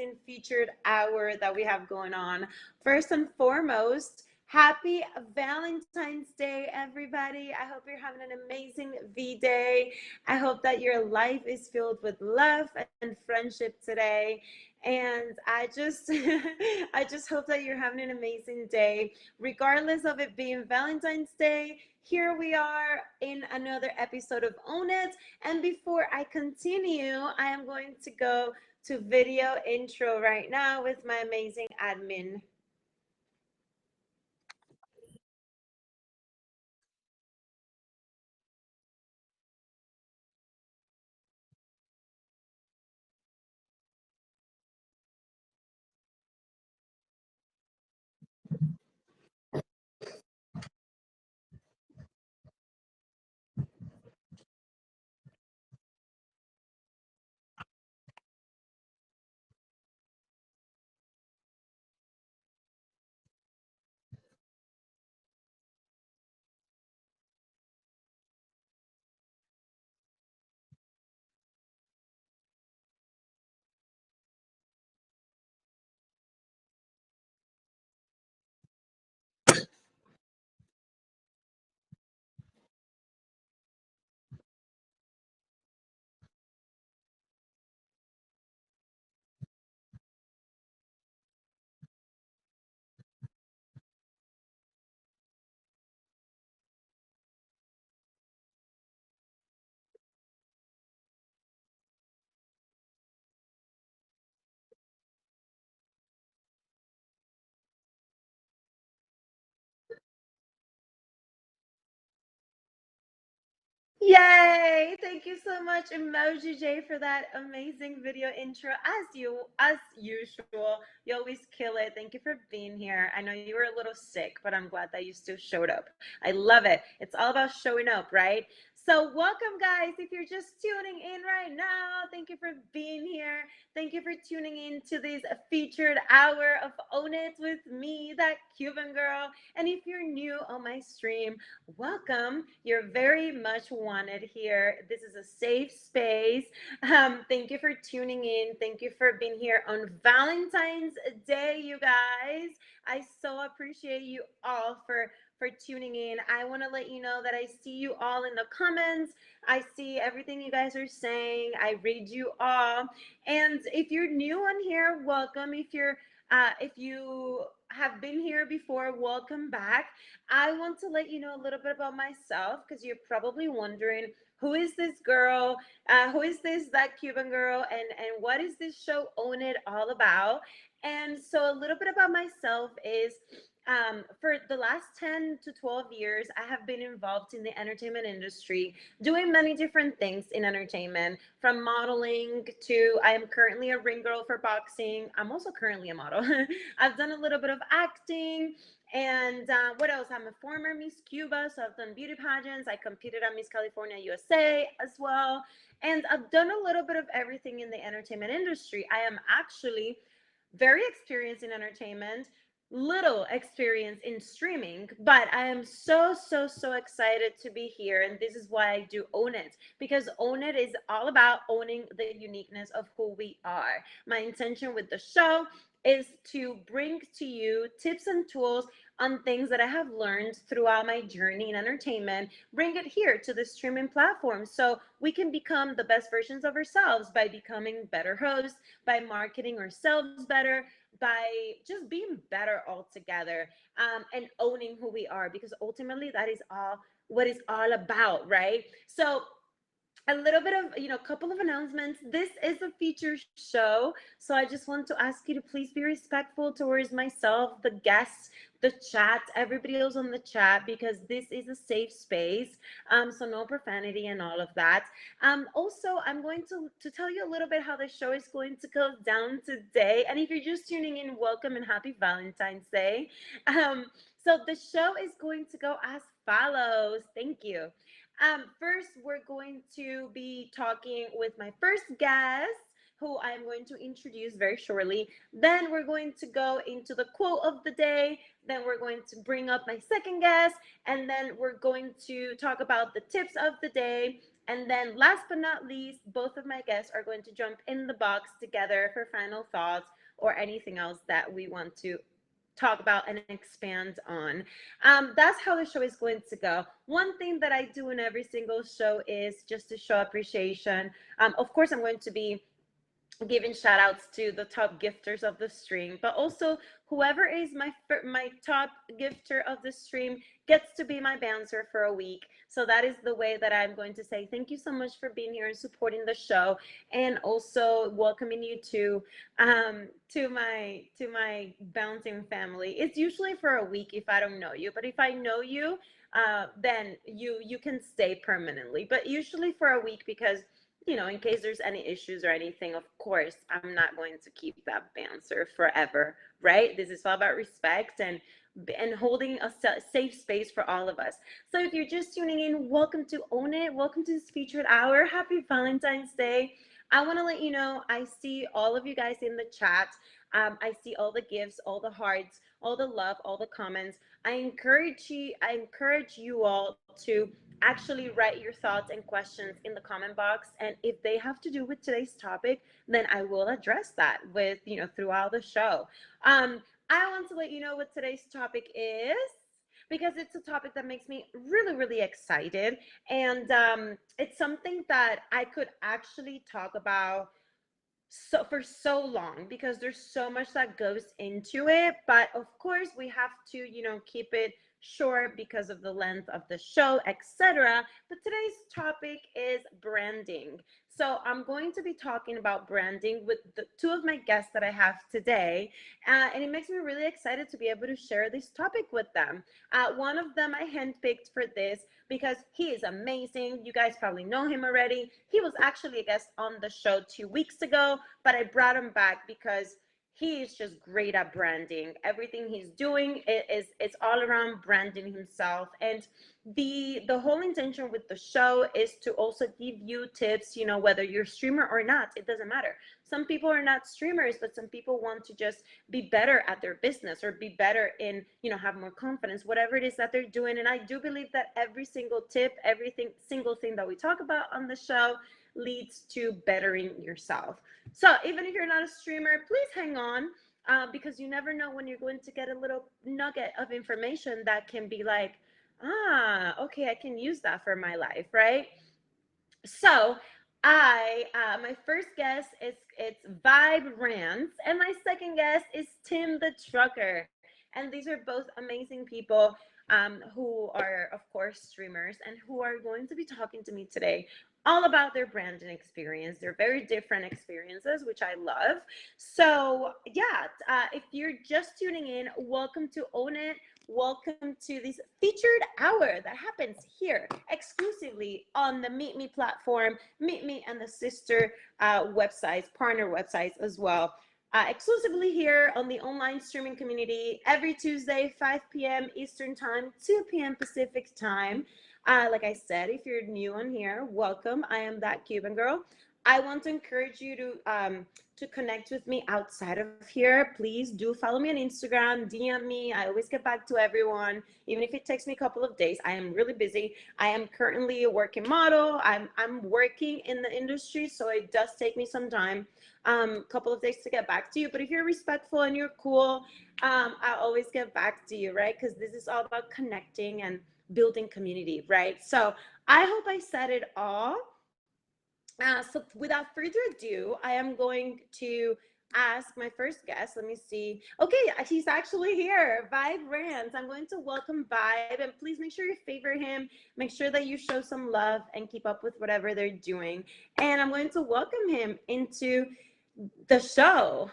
amazing featured hour that we have going on. First and foremost, happy Valentine's Day, everybody. I hope you're having an amazing V Day. I hope that your life is filled with love and friendship today. And I just I just hope that you're having an amazing day. Regardless of it being Valentine's Day, here we are in another episode of Own It. And before I continue, I am going to go to video intro right now with my amazing admin. Yay! Thank you so much, Emoji J, for that amazing video intro. As usual, you always kill it. Thank you for being here. I know you were a little sick, but I'm glad that you still showed up. I love it. It's all about showing up, right? So, welcome, guys. If you're just tuning in right now, thank you for being here. Thank you for tuning in to this featured hour of Own It with me, that Cuban girl. And if you're new on my stream, welcome. You're very much wanted here. This is a safe space. Thank you for tuning in. Thank you for being here on Valentine's Day, you guys. I so appreciate you all for tuning in. I want to let you know that I see you all in the comments. I see everything you guys are saying. I read you all. And if you're new on here, welcome. If you have been here before, welcome back. I want to let you know a little bit about myself because you're probably wondering who is this girl? Who is this that Cuban girl? And what is this show Own It all about? And so a little bit about myself is for the last 10 to 12 years, I have been involved in the entertainment industry, doing many different things in entertainment, from modeling to I am currently a ring girl for boxing. I'm also currently a model. I've done a little bit of acting. And what else? I'm a former Miss Cuba, so I've done beauty pageants. I competed at Miss California USA as well. And I've done a little bit of everything in the entertainment industry. I am actually very experienced in entertainment, little experience in streaming, but I am so excited to be here. And this is why I do Own It, because Own It is all about owning the uniqueness of who we are. My intention with the show is to bring to you tips and tools on things that I have learned throughout my journey in entertainment, bring it here to the streaming platform so we can become the best versions of ourselves by becoming better hosts, by marketing ourselves better, by just being better altogether, and owning who we are, because ultimately that is all what it's all about, right? So a little bit of, a couple of announcements. This is a feature show, so I just want to ask you to please be respectful towards myself, the guests, the chat, everybody else on the chat, because this is a safe space. So no profanity and all of that. Also, I'm going to tell you a little bit how the show is going to go down today. And if you're just tuning in, welcome and happy Valentine's Day. So the show is going to go as follows. Thank you. First, we're going to be talking with my first guest, who I'm going to introduce very shortly. Then we're going to go into the quote of the day. Then we're going to bring up my second guest. And then we're going to talk about the tips of the day. And then last but not least, both of my guests are going to jump in the box together for final thoughts or anything else that we want to talk about and expand on. That's how the show is going to go. One thing that I do in every single show is just to show appreciation. Of course, I'm going to be giving shout outs to the top gifters of the stream, but also whoever is my top gifter of the stream gets to be my bouncer for a week. So that is the way that I'm going to say thank you so much for being here and supporting the show, and also welcoming you to my bouncing family. It's usually for a week if I don't know you, but if I know you, then you can stay permanently, but usually for a week, because in case there's any issues or anything, of course, I'm not going to keep that bouncer forever, right? This is all about respect and holding a safe space for all of us. So if you're just tuning in, welcome to Own It. Welcome to this featured hour. Happy Valentine's Day. I want to let you know, I see all of you guys in the chat. I see all the gifts, all the hearts, all the love, all the comments. I encourage you all to actually write your thoughts and questions in the comment box, and if they have to do with today's topic, then I will address that with throughout the show. I want to let you know what today's topic is, because it's a topic that makes me really, really excited, and it's something that I could actually talk about for so long, because there's so much that goes into it, but of course we have to keep it short because of the length of the show, etc. But today's topic is branding. So I'm going to be talking about branding with the two of my guests that I have today, and it makes me really excited to be able to share this topic with them. One of them I handpicked for this because he is amazing. You guys probably know him already. He was actually a guest on the show 2 weeks ago, but I brought him back because he is just great at branding. Everything he's doing is it's all around branding himself. And the whole intention with the show is to also give you tips, whether you're a streamer or not, it doesn't matter. Some people are not streamers, but some people want to just be better at their business or be better in, have more confidence, whatever it is that they're doing. And I do believe that every single tip, everything single thing that we talk about on the show leads to bettering yourself. So even if you're not a streamer, please hang on, because you never know when you're going to get a little nugget of information that can be like, okay, I can use that for my life, right? So my first guest is it's Vibe Rants, and my second guest is Tim the Trucker, and these are both amazing people, who are of course streamers and who are going to be talking to me today all about their branding experience. They're very different experiences, which I love. So yeah, if you're just tuning in, welcome to Own It. Welcome to this featured hour that happens here exclusively on the Meet Me platform, Meet Me and the sister websites, partner websites as well. Exclusively here on the online streaming community every Tuesday, 5 p.m. Eastern Time, 2 p.m. Pacific Time. Like I said, if you're new on here, welcome. I am that Cuban girl. I want to encourage you to connect with me outside of here. Please do follow me on Instagram, DM me. I always get back to everyone, even if it takes me a couple of days. I am really busy. I am currently a working model. I'm working in the industry, so it does take me some time, couple of days to get back to you. But if you're respectful and you're cool, I'll always get back to you, right? Because this is all about connecting and building community, right? So I hope I said it all. So without further ado, I am going to ask my first guest. Let me see. Okay, he's actually here. Vibe Rants. I'm going to welcome Vibe, and please make sure you favor him. Make sure that you show some love and keep up with whatever they're doing. And I'm going to welcome him into the show.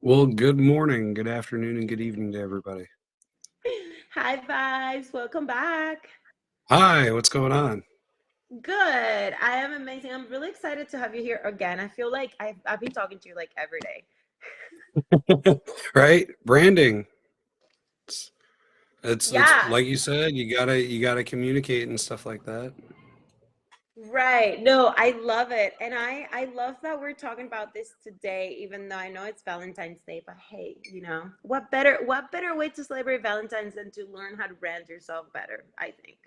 Well, good morning, good afternoon, and good evening to everybody. Hi, Vibes. Welcome back. Hi, what's going on? Good. I am amazing. I'm really excited to have you here again. I feel like I've been talking to you like every day. Right? Branding. It's, it's Yeah, like you said, you gotta communicate and stuff like that. right. No, I love it. And I love that we're talking about this today, even though I know it's Valentine's Day, but hey, what better way to celebrate Valentine's than to learn how to brand yourself better, I think.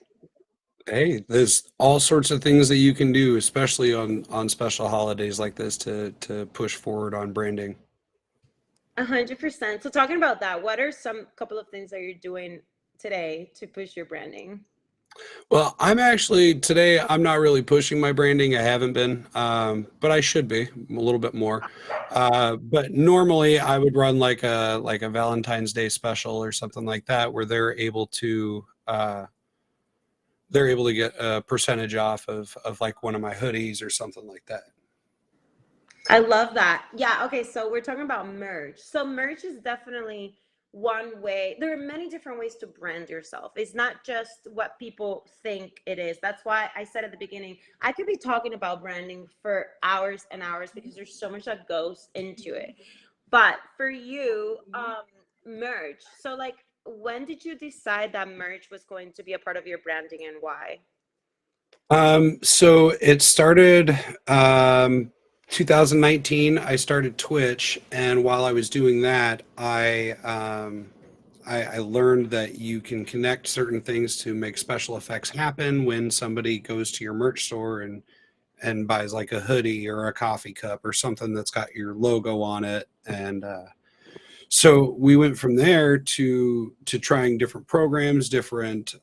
Hey, there's all sorts of things that you can do, especially on special holidays like this to push forward on branding. 100%. So talking about that, what are some couple of things that you're doing today to push your branding? Well, I'm actually today I'm not really pushing my branding. I haven't been, but I should be a little bit more. But normally I would run like a Valentine's Day special or something like that, where they're able to get a percentage off of like one of my hoodies or something like that. I love that. Yeah, okay, so we're talking about merch. So merch is definitely one way. There are many different ways to brand yourself. It's not just what people think it is. That's why I said at the beginning, I could be talking about branding for hours and hours because there's so much that goes into it. But for you, merch. So like when did you decide that merch was going to be a part of your branding and why? So it started 2019. I started Twitch, and while I was doing that, I learned that you can connect certain things to make special effects happen when somebody goes to your merch store and buys like a hoodie or a coffee cup or something that's got your logo on it. And so we went from there to trying different programs, different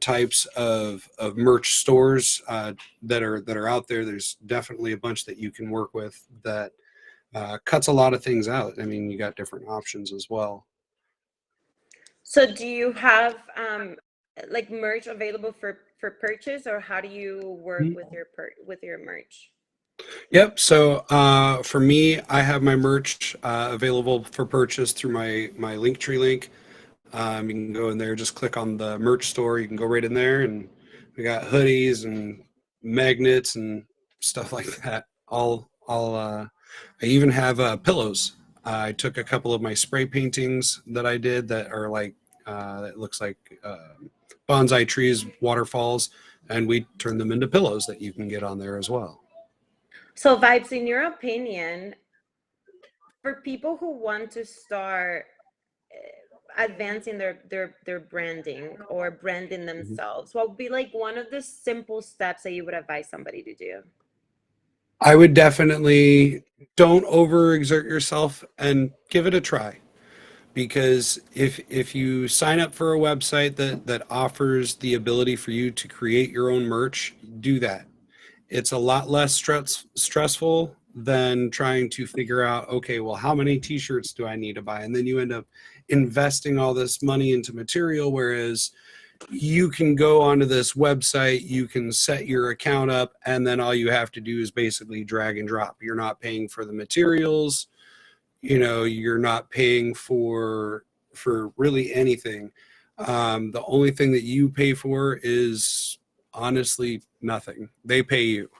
types of merch stores that are out there. There's definitely a bunch that you can work with that cuts a lot of things out. I mean, you got different options as well. So do you have like merch available for purchase or how do you work with with your merch? Yep. So for me, I have my merch available for purchase through my Linktree link. You can go in there, just click on the merch store. You can go right in there, and we got hoodies and magnets and stuff like that. I even have pillows. I took a couple of my spray paintings that I did that are like it looks like bonsai trees, waterfalls, and we turned them into pillows that you can get on there as well. So vibes, in your opinion, for people who want to start advancing their branding or branding Mhm. themselves, what would be like one of the simple steps that you would advise somebody to do? I would definitely don't overexert yourself and give it a try. Because if you sign up for a website that offers the ability for you to create your own merch, do that. It's a lot less stressful than trying to figure out, okay, well, how many t-shirts do I need to buy? And then you end up investing all this money into material, whereas you can go onto this website, you can set your account up, and then all you have to do is basically drag and drop. You're not paying for the materials, you're not paying for really anything. The only thing that you pay for is honestly nothing. They pay you.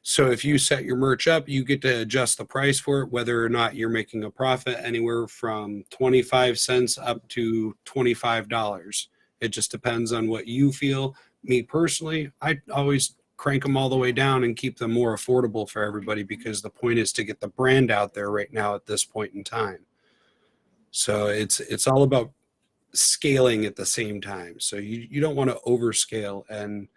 So if you set your merch up, you get to adjust the price for it, whether or not you're making a profit, anywhere from 25 cents up to $25. It just depends on what you feel. Me personally, I always crank them all the way down and keep them more affordable for everybody, because the point is to get the brand out there right now at this point in time. So it's all about scaling at the same time. So you don't want to overscale. And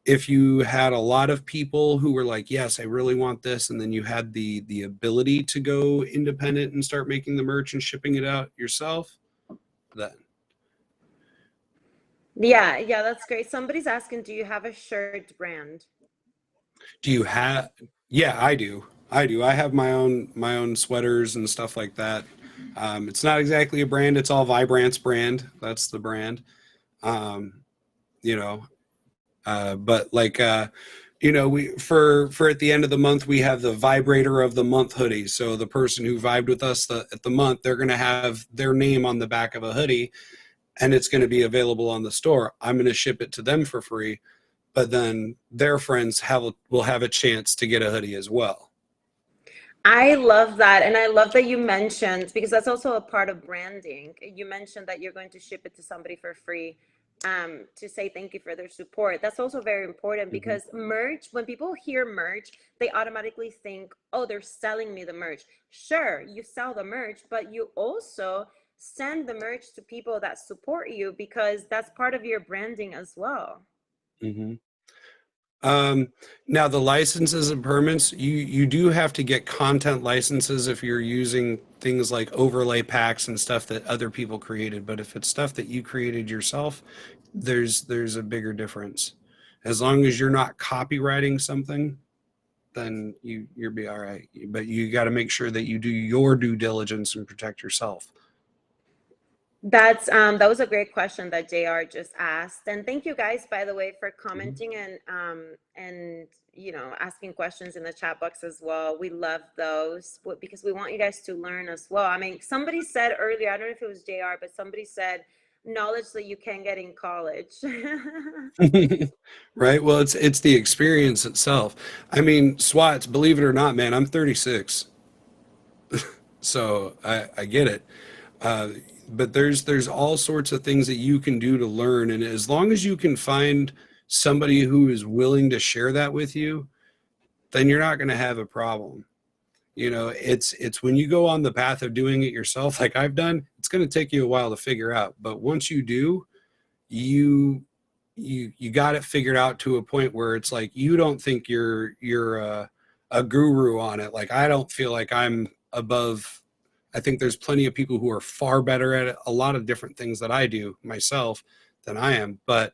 if you had a lot of people who were like, yes, I really want this, and then you had the ability to go independent and start making the merch and shipping it out yourself, then Yeah, yeah, that's great. Somebody's asking, do you have a shirt brand? do you have? Yeah, I do. I have my own sweaters and stuff like that. It's not exactly a brand. It's all Vibrance brand. That's the brand. Um, you know, but like we for at the end of the month we have the vibrator of the month hoodie. So the person who vibed with us at the month, they're going to have their name on the back of a hoodie, and it's going to be available on the store. I'm going to ship it to them for free, but then their friends will have a chance to get a hoodie as well. I love that. And I love that you mentioned, because that's also a part of branding. You mentioned that you're going to ship it to somebody for free to say thank you for their support. That's also very important Mm-hmm. because merch, when people hear merch, they automatically think, oh, they're selling me the merch. Sure, you sell the merch, but you also send the merch to people that support you because that's part of your branding as well. Hmm. Um, Now the licenses and permits, you do have to get content licenses if you're using things like overlay packs and stuff that other people created. But if it's stuff that you created yourself, there's a bigger difference. As long as you're not copywriting something, then you'll be all right. But you got to make sure that you do your due diligence and protect yourself. That was a great question that JR just asked. And thank you guys, by the way, for Mhm. commenting and asking questions in the chat box as well. We love those because we want you guys to learn as well. I mean, somebody said earlier, I don't know if it was JR, but somebody said knowledge that you can get in college. Right? Well, it's the experience itself. I mean, SWATs, believe it or not, man, I'm 36. So I get it. Uh, but there's all sorts of things that you can do to learn, and as long as you can find somebody who is willing to share that with you, then you're not going to have a problem. It's when you go on the path of doing it yourself, like I've done, it's going to take you a while to figure out. But once you do, you you got it figured out to a point where it's like you don't think you're a guru on it. Like I don't feel like I'm above. I think there's plenty of people who are far better at a lot of different things that I do myself than I am, but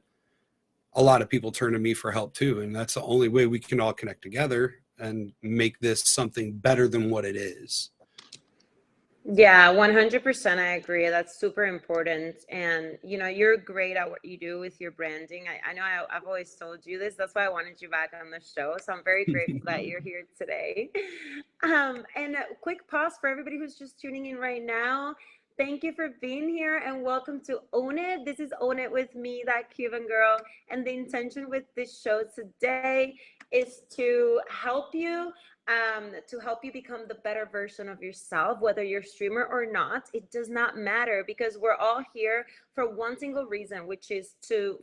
a lot of people turn to me for help too, and that's the only way we can all connect together and make this something better than what it is. Yeah, 100% I agree. That's super important. And, you're great at what you do with your branding. I know I've always told you this. That's why I wanted you back on the show. So I'm very grateful that you're here today. And a quick pause for everybody who's just tuning in right now. Thank you for being here and welcome to Own It. This is Own It with me, that Cuban girl. And the intention with this show today is to help you become the better version of yourself, whether you're a streamer or not. It does not matter because we're all here for one single reason, which is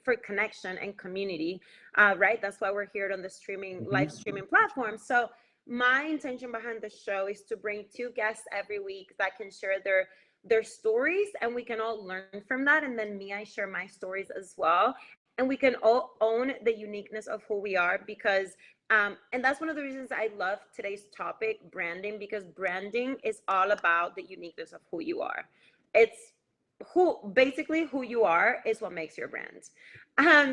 for connection and community, right? That's why we're here on the live Mhm. streaming platform. So my intention behind the show is to bring two guests every week that can share their stories and we can all learn from that. And then me, I share my stories as well. And we can all own the uniqueness of who we are because and that's one of the reasons I love today's topic, branding, because branding is all about the uniqueness of who you are. It's who you are is what makes your brand.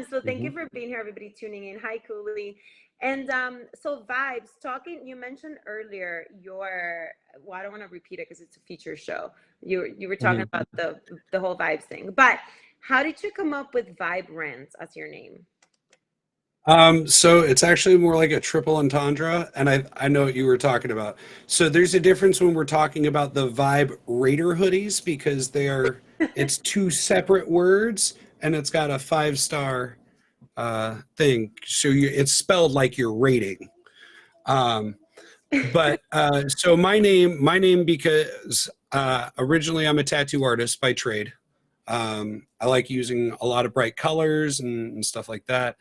So thank you Mhm. for being here, everybody tuning in. Hi, Cooley. And so vibes, talking, you mentioned earlier well, I don't want to repeat it because it's a feature show. You were talking Mhm. about the whole vibes thing, but how did you come up with Vibrance as your name? So it's actually more like a triple entendre, and I know what you were talking about. So there's a difference when we're talking about the Vibe Raider hoodies because it's two separate words and it's got a 5 star thing. So it's spelled like you're rating. Um, but so my name because originally I'm a tattoo artist by trade. I like using a lot of bright colors and stuff like that.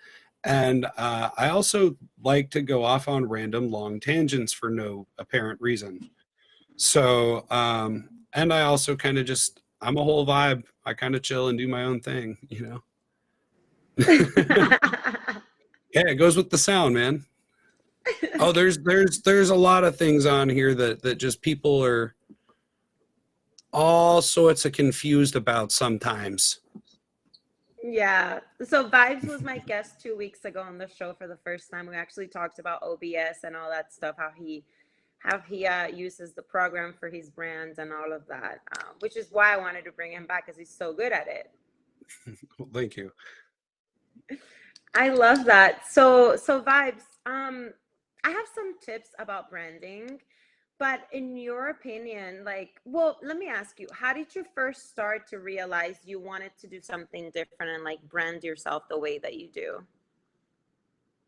And I also like to go off on random long tangents for no apparent reason. So, and I also kind of I'm a whole vibe. I kind of chill and do my own thing. Yeah, it goes with the sound, man. Oh, there's a lot of things on here that just people are all sorts of confused about sometimes. Yeah. So Vibes was my guest 2 weeks ago on the show for the first time. We actually talked about OBS and all that stuff, how he uses the program for his brands and all of that, which is why I wanted to bring him back because he's so good at it. Well, thank you. I love that. So Vibes, I have some tips about branding, but in your opinion, well, let me ask you, how did you first start to realize you wanted to do something different and like brand yourself the way that you do?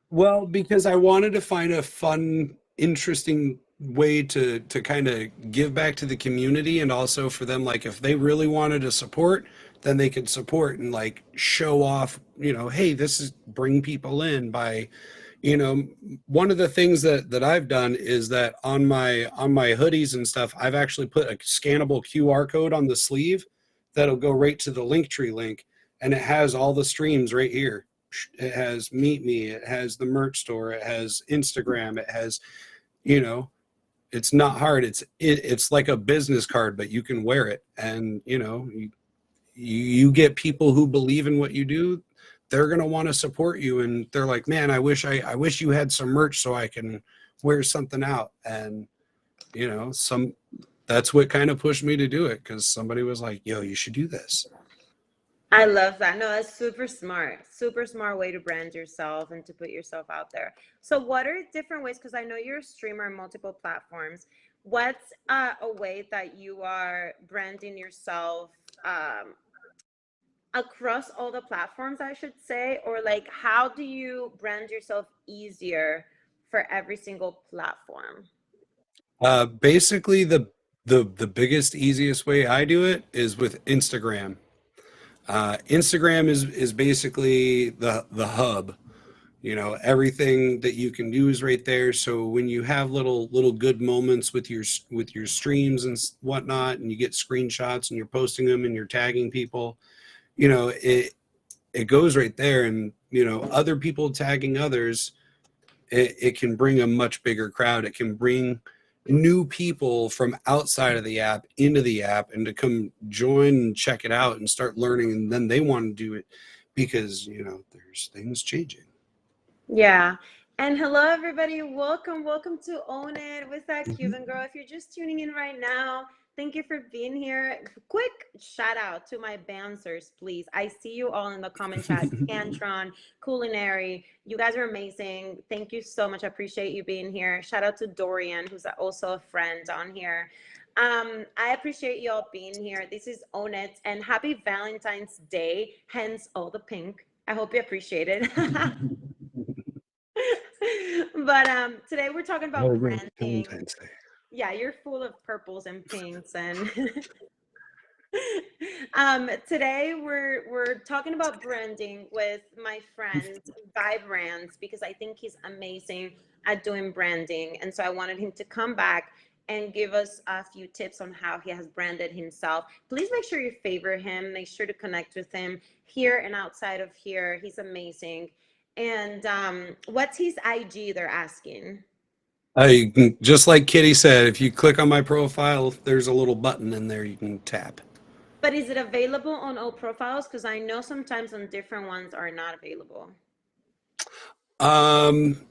Well, because I wanted to find a fun, interesting way to kind of give back to the community and also for them, like if they really wanted to support, then they could support and like show off, hey, this is bring people in by, you know, one of the things that I've done is that on my hoodies and stuff, I've actually put a scannable QR code on the sleeve that'll go right to the Linktree link, and it has all the streams right here. It has Meet Me, it has the merch store, it has Instagram, it has, you know, it's not hard. It's like a business card, but you can wear it, and you get people who believe in what you do. They're going to want to support you, and they're like, man, I wish you had some merch so I can wear something out. And some that's what kind of pushed me to do it, because somebody was like, yo, you should do this. I love that. No, that's super smart. Super smart way to brand yourself and to put yourself out there. So, what are different ways? Because I know you're a streamer on multiple platforms. What's a way that you are branding yourself across all the platforms, I should say? Or, like, how do you brand yourself easier for every single platform? Basically, the biggest, easiest way I do it is with Instagram. Instagram is basically the hub. Everything that you can do is right there. So when you have little good moments with your streams and whatnot, and you get screenshots and you're posting them and you're tagging people, it goes right there. And other people tagging others, it can bring a much bigger crowd. It can bring new people from outside of the app into the app, and to come join and check it out and start learning, and then they want to do it because there's things changing. Yeah. And hello, everybody. Welcome. Welcome to Own It with that Cuban girl. If you're just tuning in right now, thank you for being here. Quick shout out to my bouncers, please. I see you all in the comment chat. Cantron, Culinary. You guys are amazing. Thank you so much. I appreciate you being here. Shout out to Dorian, who's also a friend on here. I appreciate y'all being here. This is Own It, and happy Valentine's Day, hence all the pink. I hope you appreciate it. But today we're talking about Oh, branding. Valentine's Day. Yeah, you're full of purples and pinks and today we're talking about branding with my friend Vibrance, because I think he's amazing at doing branding, and so I wanted him to come back and give us a few tips on how he has branded himself. Please make sure you favor him, make sure to connect with him here and outside of here. He's amazing. And what's his IG, they're asking? I just like Kitty said, if you click on my profile, there's a little button in there you can tap. But is it available on all profiles? Because I know sometimes on different ones are not available. Um,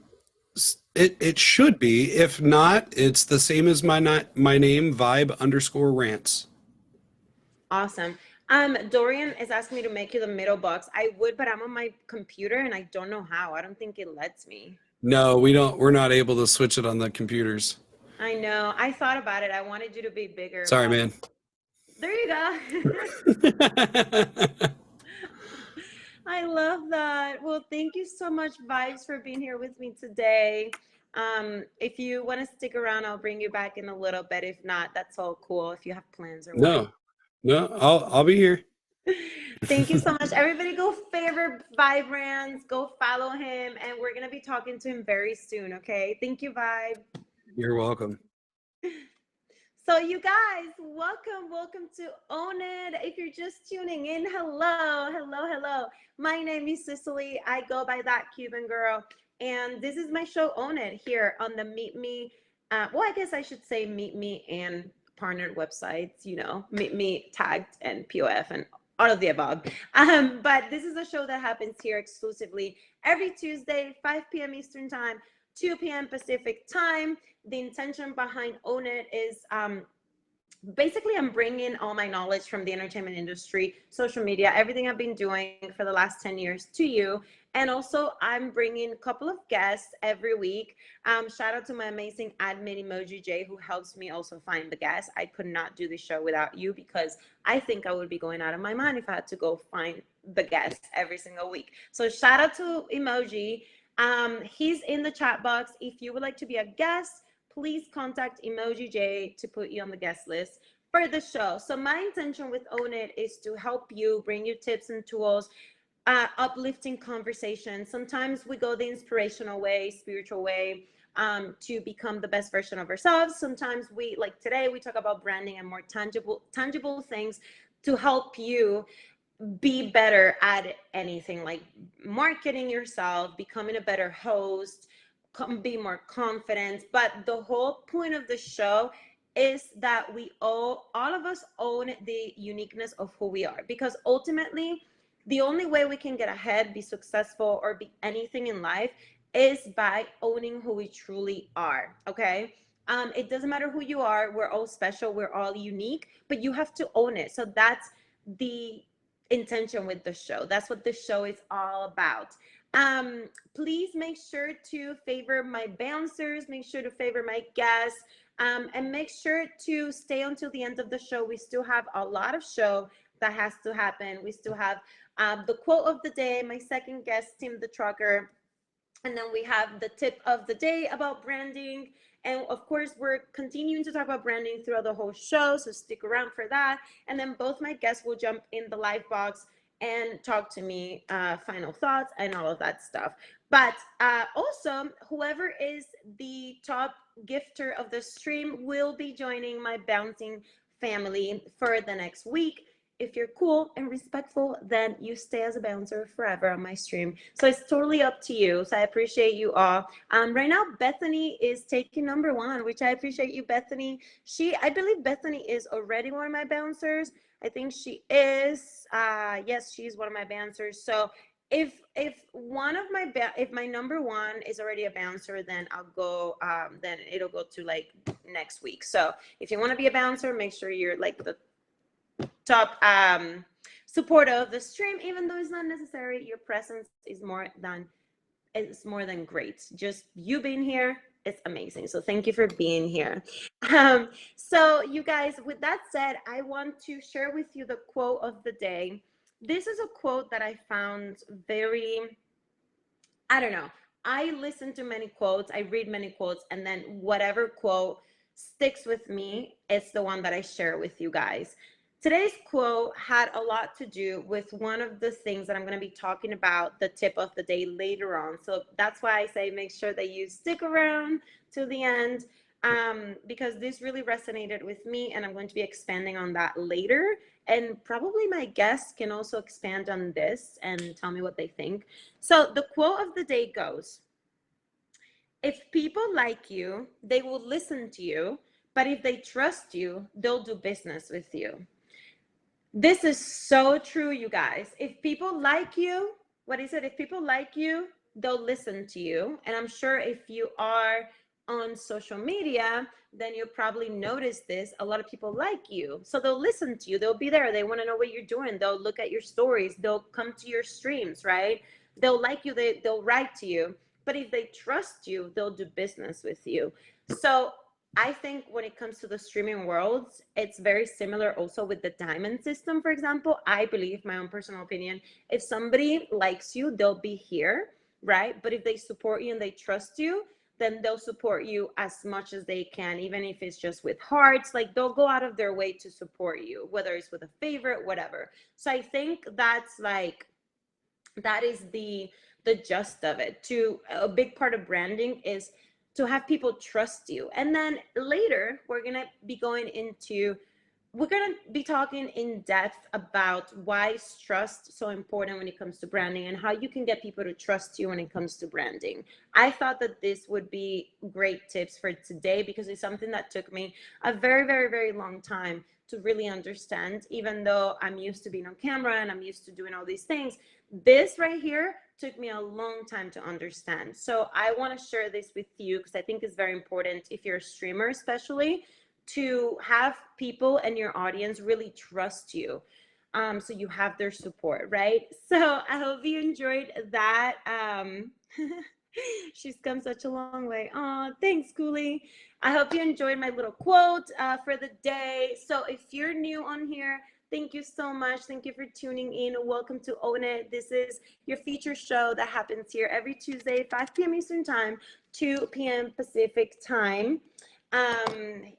it should be. If not, it's the same as my name, vibe_rants. Awesome. Dorian is asking me to make you the middle box. I would, but I'm on my computer and I don't know how. I don't think it lets me. No, we don't. We're not able to switch it on the computers. I know. I thought about it. I wanted you to be bigger, Sorry, but man. there you go. I love that. Well, thank you so much, Vibes, for being here with me today. If you want to stick around, I'll bring you back in a little bit. If not, that's all cool. If you have plans or whatnot. No, no, I'll be here. Thank you so much. Everybody go favorite Vibrance, go follow him, and we're going to be talking to him very soon, okay? Thank you, Vibe. You're welcome. So, you guys, welcome to Own It. If you're just tuning in, hello. My name is Cicely. I go by that Cuban girl, and this is my show, Own It, here on the Meet Me. Well, I guess I should say Meet Me and partnered websites. Meet Me tagged and POF and all of the above. But this is a show that happens here exclusively every Tuesday, 5 p.m. Eastern Time, 2 p.m. Pacific Time. The intention behind Own It is basically I'm bringing all my knowledge from the entertainment industry, social media, everything I've been doing for the last 10 years to you. And also I'm bringing a couple of guests every week. Shout out to my amazing admin Emoji J, who helps me also find the guests. I could not do the show without you, because I think I would be going out of my mind if I had to go find the guests every single week. So shout out to Emoji. He's in the chat box. If you would like to be a guest, please contact Emoji J to put you on the guest list for the show. So my intention with Own It is to help you, bring you tips and tools, uplifting conversation. Sometimes we go the inspirational way, spiritual way, to become the best version of ourselves. Sometimes we, like today, we talk about branding and more tangible things to help you be better at anything, like marketing yourself, becoming a better host, be more confident. But the whole point of the show is that we all of us own the uniqueness of who we are, because ultimately the only way we can get ahead, be successful, or be anything in life is by owning who we truly are. Okay. It doesn't matter who you are, we're all special, we're all unique, but you have to own it. So that's the intention with the show. That's what the show is all about. Um, Please make sure to favor my bouncers, make sure to favor my guests, and make sure to stay until the end of the show. We still have a lot of show that has to happen. We still have the quote of the day, my second guest, Tim the Trucker, and then we have the tip of the day about branding. And of course, we're continuing to talk about branding throughout the whole show, so stick around for that. And then both my guests will jump in the live box and talk to me, final thoughts and all of that stuff. But also, whoever is the top gifter of the stream will be joining my bouncing family for the next week. If you're cool and respectful, then you stay as a bouncer forever on my stream. So it's totally up to you. So I appreciate you all. Right now, Bethany is taking number one, which I appreciate you, Bethany. I believe Bethany is already one of my bouncers. I think she is. Yes, she's one of my bouncers. So if one of my if my number one is already a bouncer, then I'll go. Then it'll go to like next week. So if you want to be a bouncer, make sure you're like the top supporter of the stream. Even though it's not necessary, your presence is more than great. Just you being here, it's amazing. So thank you for being here. So you guys, with that said, I want to share with you the quote of the day. This is a quote that I found very, I don't know, I listen to many quotes, I read many quotes, and then whatever quote sticks with me, it's the one that I share with you guys. Today's quote had a lot to do with one of the things that I'm going to be talking about, the tip of the day, later on. So that's why I say make sure that you stick around to the end, because this really resonated with me, and I'm going to be expanding on that later. And probably my guests can also expand on this and tell me what they think. So the quote of the day goes, if people like you, they will listen to you, but if they trust you, they'll do business with you. This is so true, you guys. If people like you, what is it? If people like you, they'll listen to you. And I'm sure if you are on social media, then you'll probably notice this. A lot of people like you. So they'll listen to you. They'll be there. They want to know what you're doing. They'll look at your stories. They'll come to your streams, right? They'll like you. They'll write to you. But if they trust you, they'll do business with you. So I think when it comes to the streaming world, it's very similar also with the diamond system, for example. I believe, my own personal opinion, if somebody likes you, they'll be here, right? But if they support you and they trust you, then they'll support you as much as they can, even if it's just with hearts. Like they'll go out of their way to support you, whether it's with a favorite, whatever. So I think that's like, that is the gist of it. To a big part of branding is to have people trust you. And then later we're going to be talking in depth about why is trust so important when it comes to branding, and how you can get people to trust you when it comes to branding. I thought that this would be great tips for today, because it's something that took me a very, very, very long time to really understand. Even though I'm used to being on camera and I'm used to doing all these things, this right here took me a long time to understand. So I want to share this with you because I think it's very important, if you're a streamer especially, to have people and your audience really trust you. So you have their support, right? So I hope you enjoyed that. She's come such a long way. Oh, thanks, Cooley. I hope you enjoyed my little quote for the day. So if you're new on here, thank you so much. Thank you for tuning in. Welcome to Own It. This is your feature show that happens here every Tuesday, 5 p.m. Eastern Time, 2 p.m. Pacific Time,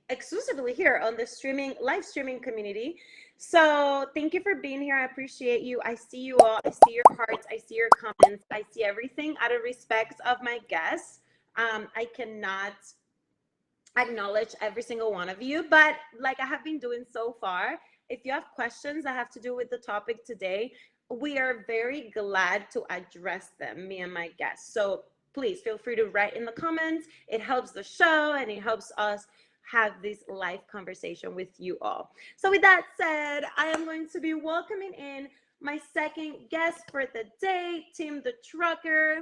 exclusively here on the live streaming community. So thank you for being here. I appreciate you. I see you all. I see your hearts. I see your comments. I see everything out of respect of my guests. I cannot acknowledge every single one of you, but like I have been doing so far, if you have questions that have to do with the topic today, we are very glad to address them, me and my guests. So please feel free to write in the comments. It helps the show and it helps us have this live conversation with you all. So with that said, I am going to be welcoming in my second guest for the day, Tim the Trucker.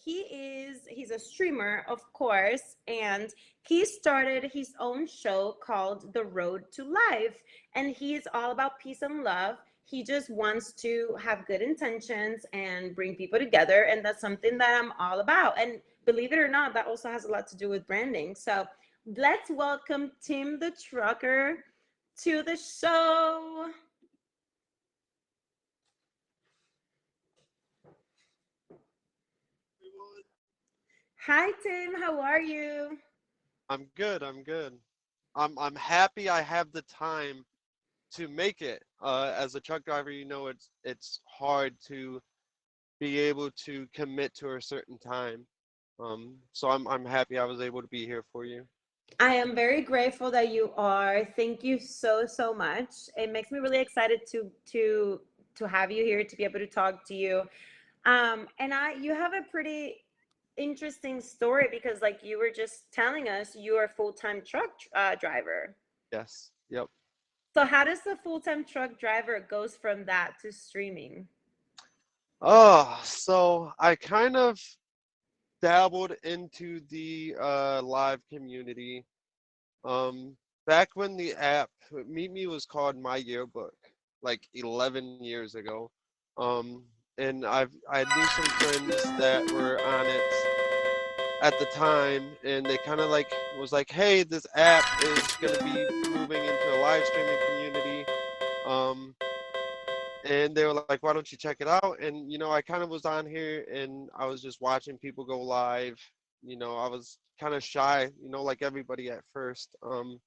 He's a streamer, of course, and he started his own show called The Road to Life, and he's all about peace and love. He just wants to have good intentions and bring people together, and that's something that I'm all about. And believe it or not, that also has a lot to do with branding. So let's welcome Tim the Trucker to the show. Hi, Tim. How are you? I'm good. I'm good. I'm happy I have the time to make it. As a truck driver, it's hard to be able to commit to a certain time. So I'm happy I was able to be here for you. I am very grateful that you are. Thank you so much. It makes me really excited to have you here to be able to talk to you. And I you have a pretty interesting story because like you were just telling us you are a full-time truck driver. Yes. Yep. So how does the full-time truck driver goes from that to streaming? Oh, so I kind of dabbled into the live community. Back when the app Meet Me was called My Yearbook, like 11 years ago. Um, and I knew some friends that were on it at the time, and they kind of like was like, hey, this app is gonna be moving into a live streaming community. Um, and they were like, why don't you check it out? And I kind of was on here, and I was just watching people go live. I was kind of shy, like everybody at first. And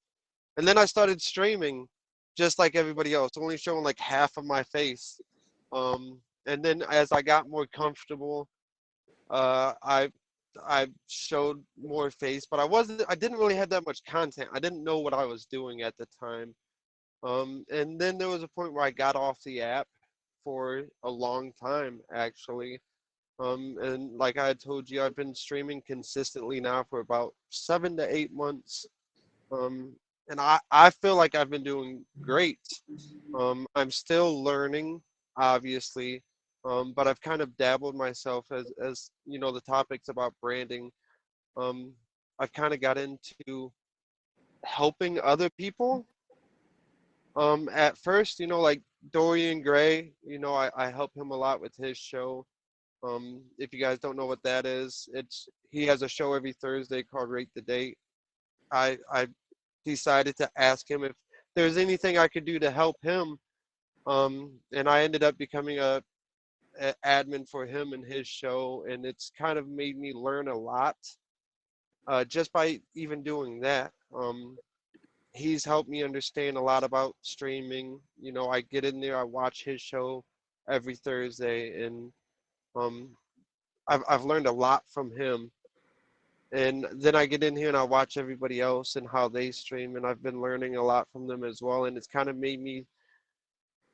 then I started streaming just like everybody else, only showing like half of my face. And then as I got more comfortable, I showed more face, but I didn't really have that much content. I didn't know what I was doing at the time. And then there was a point where I got off the app for a long time, actually. And like I had told you, I've been streaming consistently now for about 7 to 8 months. Um, and I feel like I've been doing great. I'm still learning, obviously, but I've kind of dabbled myself as the topics about branding. Um, I've kind of got into helping other people. At first, like Dorian Gray, I help him a lot with his show. If you guys don't know what that is, he has a show every Thursday called Rate the Date. I decided to ask him if there's anything I could do to help him. And I ended up becoming a admin for him and his show, and it's kind of made me learn a lot just by even doing that. He's helped me understand a lot about streaming. I get in there, I watch his show every Thursday, and um, I've learned a lot from him. And then I get in here and I watch everybody else and how they stream, and I've been learning a lot from them as well. And it's kind of made me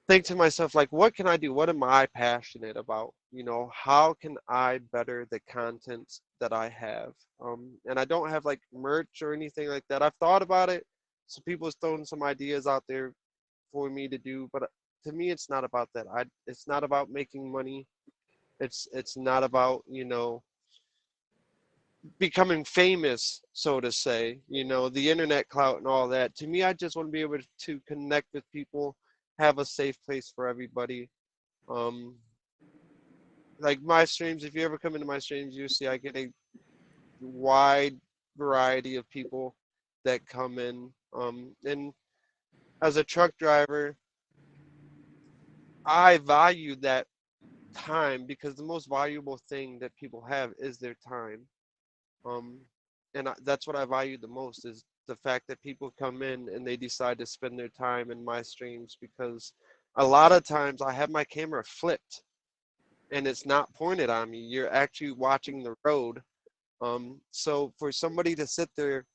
think to myself, like, what can I do? What am I passionate about? How can I better the content that I have? And I don't have like merch or anything like that. I've thought about it. So people's thrown some ideas out there for me to do, but to me, it's not about that. It's not about making money. It's not about becoming famous, so to say, the internet clout and all that. To me, I just want to be able to connect with people, have a safe place for everybody. Um, like my streams, if you ever come into my streams, you see I get a wide variety of people that come in. And as a truck driver, I value that time because the most valuable thing that people have is their time. Um, and that's what I value the most is the fact that people come in and they decide to spend their time in my streams, because a lot of times I have my camera flipped and it's not pointed on me. You're actually watching the road. So for somebody to sit there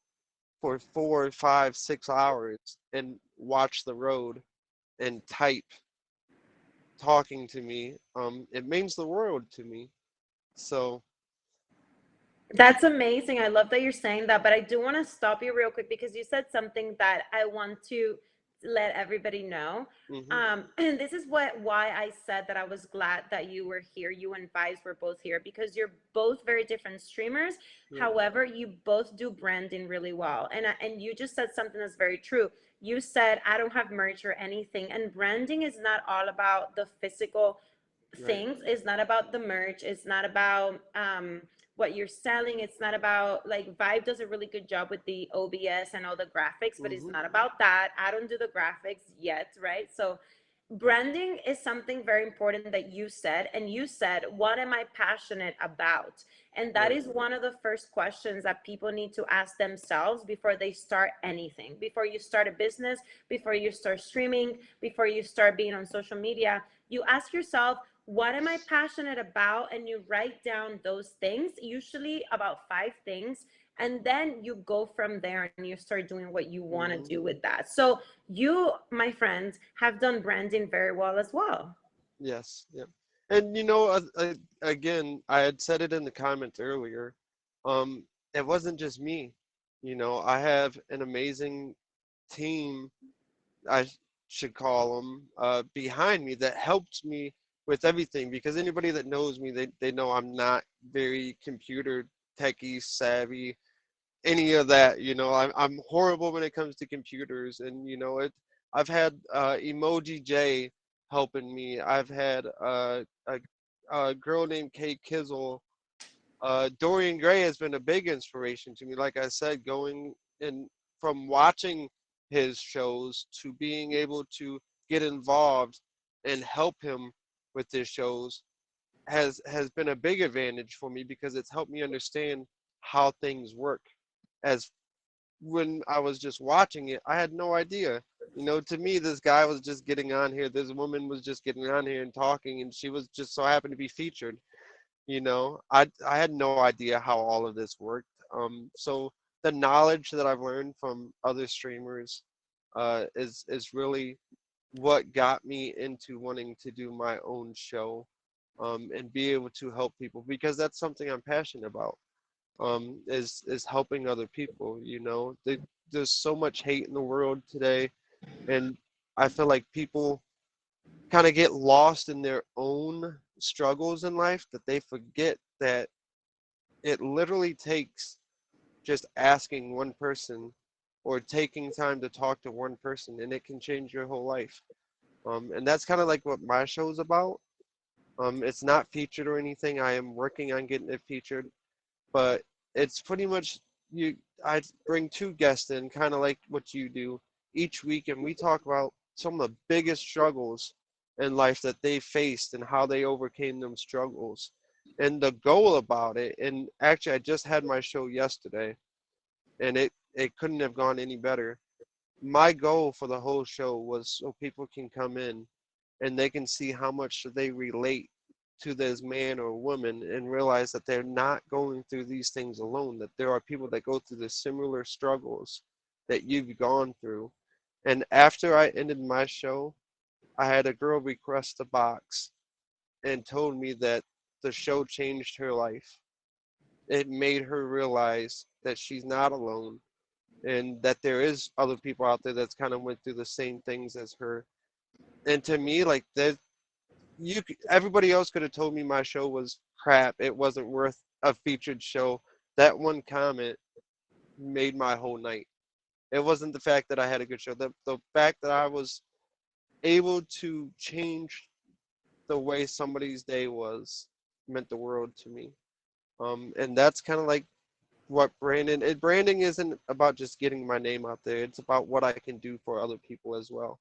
for 4, 5, 6 hours and watch the road and type talking to me, it means the world to me. So, That's amazing. I love that you're saying that, but I do want to stop you real quick because you said something that I want to let everybody know. hmm And this is why I said that I was glad that you were here. You and Vice were both here because you're both very different streamers. yeah, However, you both do branding really well, and you just said something that's very true. You said I don't have merch or anything, and branding is not all about the physical right. things. It's not about the merch. It's not about what you're selling. It's not about, like, Vibe does a really good job with the OBS and all the graphics, but it's hmm not about that. I don't do the graphics yet, right? So branding is something very important that you said, and you said, what am I passionate about? And that right. is one of the first questions that people need to ask themselves before they start anything, before you start a business, before you start streaming, before you start being on social media. You ask yourself, what am I passionate about? And you write down those things, usually about 5 things, and then you go from there and you start doing what you want to hmm do with that. So you, my friend, have done branding very well as well. Yes, yeah. And again, I had said it in the comments earlier. Um, it wasn't just me. I have an amazing team, I should call them, behind me that helped me with everything. Because anybody that knows me, they know I'm not very computer techie savvy, any of that. I'm horrible when it comes to computers, and I've had Emoji J helping me. I've had a girl named Kate Kizzle. Dorian Gray has been a big inspiration to me. Like I said, going in from watching his shows to being able to get involved and help him with his shows has been a big advantage for me, because it's helped me understand how things work. As when I was just watching it, I had no idea. To me, this guy was just getting on here. This woman was just getting on here and talking, and she was just so happened to be featured. I had no idea how all of this worked. So the knowledge that I've learned from other streamers is really what got me into wanting to do my own show, and be able to help people, because that's something I'm passionate about. Is helping other people. There's so much hate in the world today, and I feel like people kind of get lost in their own struggles in life, that they forget that it literally takes just asking one person or taking time to talk to one person, and it can change your whole life. And that's kind of like what my show's about. It's not featured or anything. I am working on getting it featured, but it's pretty much you. I bring two guests in, kind of like what you do each week, and we talk about some of the biggest struggles in life that they faced and how they overcame them struggles, and the goal about it. And actually, I just had my show yesterday, and it couldn't have gone any better. My goal for the whole show was so people can come in and they can see how much they relate to this man or woman, and realize that they're not going through these things alone, that there are people that go through the similar struggles that you've gone through. And after I ended my show, I had a girl request a box and told me that the show changed her life. It made her realize that she's not alone, and that there is other people out there that's kind of went through the same things as her. And to me, like, that, everybody else could have told me my show was crap, it wasn't worth a featured show. That one comment made my whole night. It wasn't the fact that I had a good show. The fact that I was able to change the way somebody's day was meant the world to me. And that's kind of like what branding isn't about just getting my name out there. It's about what I can do for other people as well.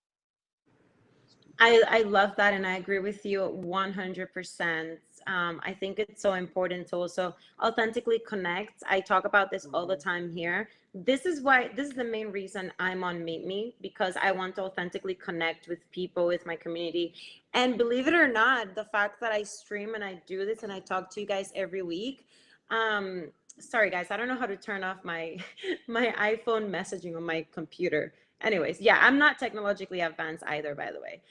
I love that, and I agree with you 100%. I think it's so important to also authentically connect. I talk about this all the hmm time here. this is the main reason I'm on Meet Me, because I want to authentically connect with people, with my community. And believe it or not, the fact that I stream and I do this and I talk to you guys every week, um sorry guys, I don't know how to turn off my my iPhone messaging on my computer. Anyways, yeah, I'm not technologically advanced either, by the way.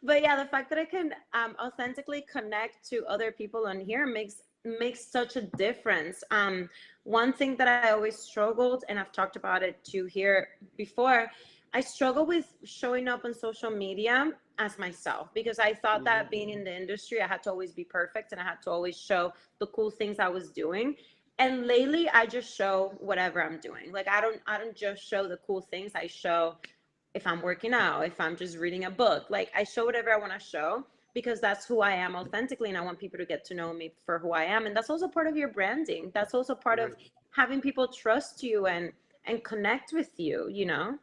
But yeah, the fact that I can authentically connect to other people on here makes such a difference. One thing that I always struggled, and I've talked about it too here before, I struggle with showing up on social media as myself, because I thought Hmm. that being in the industry, I had to always be perfect and I had to always show the cool things I was doing. And lately, I just show whatever I'm doing. Like I don't just show the cool things. I show if I'm working out, if I'm just reading a book. Like I show whatever I want to show, because that's who I am authentically, and I want people to get to know me for who I am. And that's also part of your branding. That's also part of Right. having people trust you and connect with you, you know?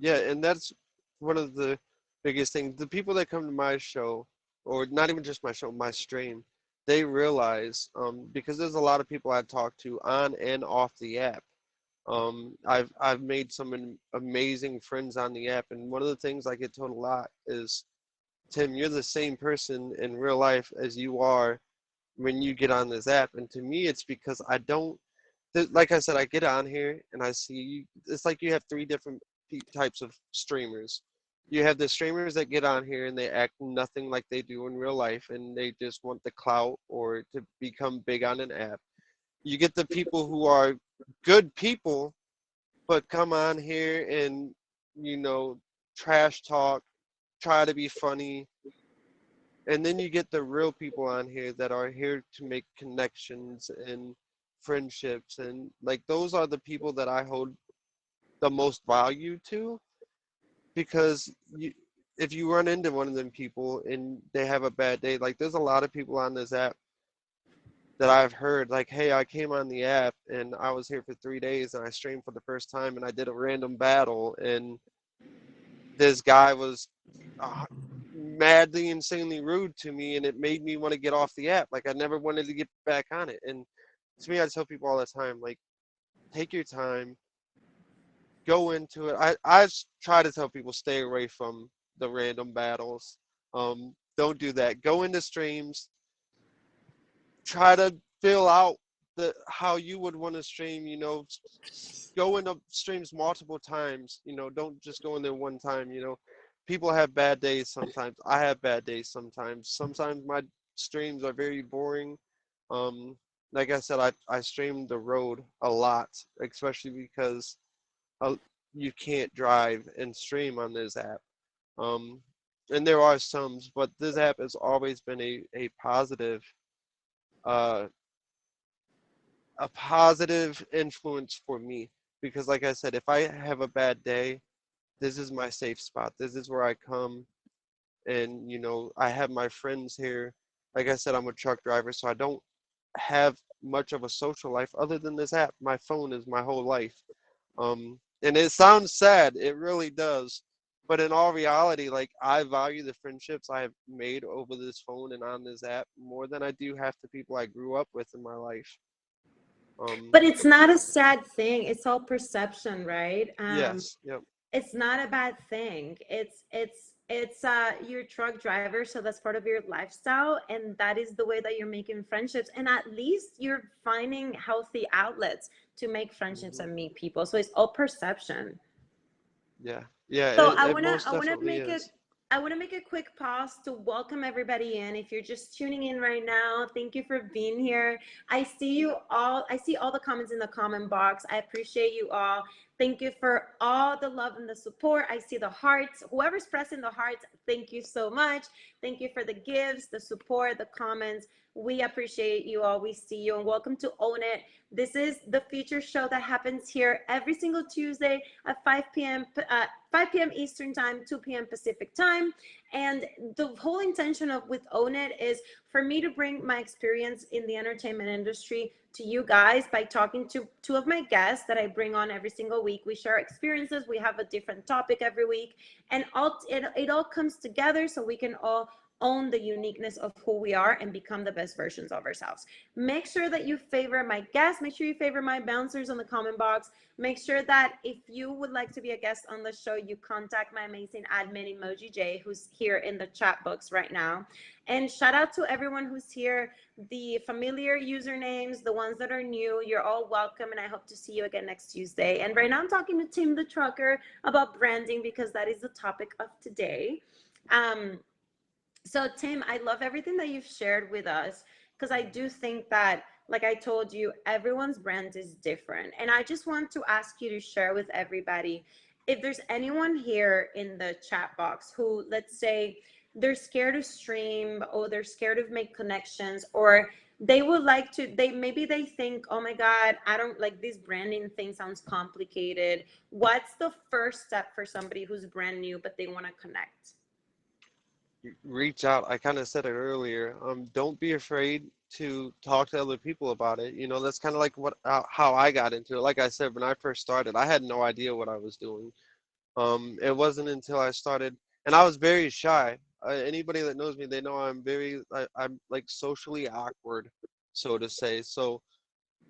Yeah, and that's one of the biggest things. The people that come to my show, or not even just my show, my stream, they realize, because there's a lot of people I talk to on and off the app. I've made some amazing friends on the app, and one of the things I get told a lot is, Tim, you're the same person in real life as you are when you get on this app. And to me, it's because I don't, like I said, I get on here and I see you. It's like you have three different types of streamers. You have the streamers that get on here and they act nothing like they do in real life, and they just want the clout or to become big on an app. You get the people who are good people, but come on here and, you know, trash talk, try to be funny. And then you get the real people on here that are here to make connections and friendships. And like those are the people that I hold the most value to, because if you run into one of them people and they have a bad day, like there's a lot of people on this app that I've heard, like, hey, I came on the app and I was here for 3 days and I streamed for the first time and I did a random battle, and this guy was uh, madly, insanely rude to me, and it made me want to get off the app. Like I never wanted to get back on it. And to me, I tell people all the time, like, take your time, go into it. I try to tell people stay away from the random battles. Don't do that. Go into streams, try to fill out the how you would want to stream. Go into streams multiple times. Don't just go in there one time. People have bad days sometimes. I have bad days sometimes. Sometimes my streams are very boring. um like I said, I stream the road a lot, especially because uh, you can't drive and stream on this app. um and there are some, but this app has always been a uh positive influence for me, because like I said, if I have a bad day, this is my safe spot. This is where I come, and I have my friends here. Like I said, I'm a truck driver, so I don't have much of a social life other than this app. My phone is my whole life. And it sounds sad, it really does, but in all reality, like, I value the friendships I have made over this phone and on this app more than I do half the people I grew up with in my life. um But it's not a sad thing. It's all perception, right? yes, yep. It's not a bad thing. It's you're a truck driver, so that's part of your lifestyle, and that is the way that you're making friendships, and at least you're finding healthy outlets to make friendships Hmm. and meet people. So it's all perception. Yeah, yeah, So it, I it wanna most I wanna definitely make a is. I want to make a quick pause to welcome everybody in. If you're just tuning in right now, thank you for being here. I see you all. I see all the comments in the comment box. I appreciate you all. Thank you for all the love and the support. I see the hearts. Whoever's pressing the hearts, thank you so much. Thank you for the gifts, the support, the comments. We appreciate you all. We see you, and welcome to Own It. This is the feature show that happens here every single Tuesday at 5 p.m. Eastern Time, 2 p.m. Pacific Time. And the whole intention of with Own It is for me to bring my experience in the entertainment industry to you guys by talking to two of my guests that I bring on every single week. We share experiences. We have a different topic every week, and it all comes together so we can all own the uniqueness of who we are and become the best versions of ourselves. Make sure that you favor my guests. Make sure you favor my bouncers on the comment box. Make sure that if you would like to be a guest on the show, you contact my amazing admin Emoji J, who's here in the chat box right now. And shout out to everyone who's here, the familiar usernames, the ones that are new. You're all welcome, and I hope to see you again next Tuesday. And right now, I'm talking to Tim the Trucker about branding because that is the topic of today. Um, so, Tim, I love everything that you've shared with us because I do think that, like I told you, everyone's brand is different. And I just want to ask you to share with everybody if there's anyone here in the chat box who, let's say, they're scared to stream or they're scared of make connections, or they would like to, they maybe they think, oh my God, I don't like this branding thing, sounds complicated. What's the first step for somebody who's brand new but they want to connect? Reach out. I kind of said it earlier. Don't be afraid to talk to other people about it. You know, that's kind of like what how I got into it. Like I said, when I first started, I had no idea what I was doing. It wasn't until I started, and I was very shy. Anybody that knows me, they know I'm like socially awkward, so to say. So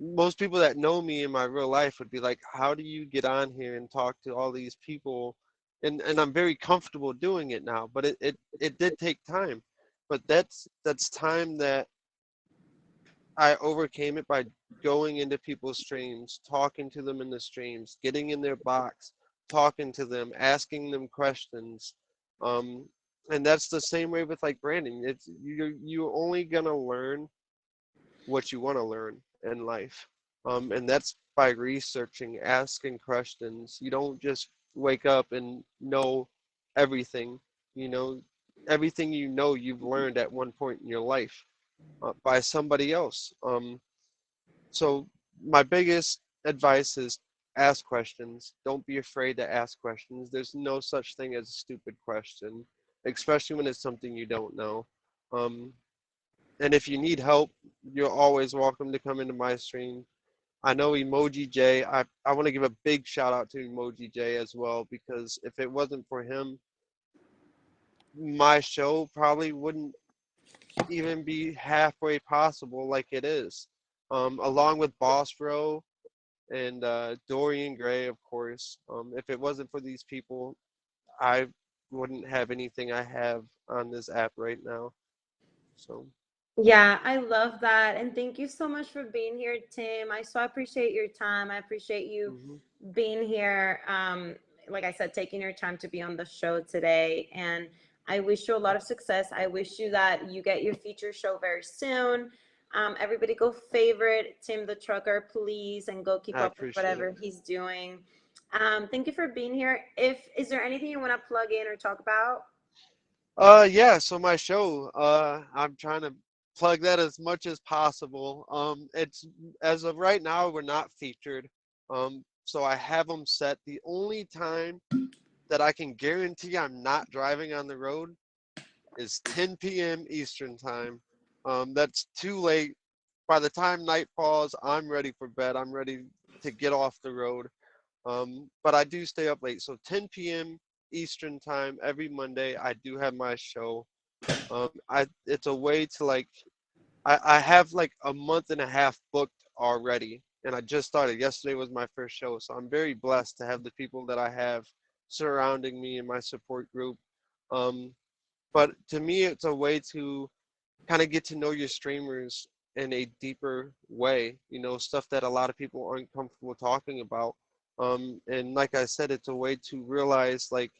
most people that know me in my real life would be like, how do you get on here and talk to all these people? And I'm very comfortable doing it now, but it did take time. But that's time that I overcame it by going into people's streams, talking to them in the streams, getting in their box, talking to them, asking them questions. Um, and that's the same way with like branding. It's you're only gonna learn what you want to learn in life. And that's by researching, asking questions. You don't just wake up and know everything. You know, everything you know you've learned at one point in your life by somebody else. So my biggest advice is ask questions. Don't be afraid to ask questions. There's no such thing as a stupid question, especially when it's something you don't know. Um, and if you need help, you're always welcome to come into my stream. I know Emoji J. I want to give a big shout out to Emoji J as well, because if it wasn't for him, my show probably wouldn't even be halfway possible like it is. Along with Boss Bro and Dorian Gray, of course. If it wasn't for these people, I wouldn't have anything I have on this app right now. So, Yeah, I love that. And thank you so much for being here, Tim. I so appreciate your time. I appreciate you mhm. being here. Like I said, taking your time to be on the show today. And I wish you a lot of success. I wish you that you get your feature show very soon. Everybody go favorite Tim the Trucker, please, and go keep I up with appreciate it. whatever he's doing. Thank you for being here. If is there anything you want to plug in or talk about? Yeah, so my show, I'm trying to plug that as much as possible. It's as of right now, we're not featured. So I have them set. The only time that I can guarantee I'm not driving on the road is 10 p.m. Eastern time. That's too late. By the time night falls, I'm ready for bed. I'm ready to get off the road. But I do stay up late. So 10 p.m. Eastern time every Monday, I do have my show. It's a way to like I have like a month and a half booked already, and I just started. Yesterday was my first show, so I'm very blessed to have the people that I have surrounding me in my support group. Um, but to me, it's a way to kind of get to know your streamers in a deeper way. You know, stuff that a lot of people aren't comfortable talking about. And like I said, it's a way to realize like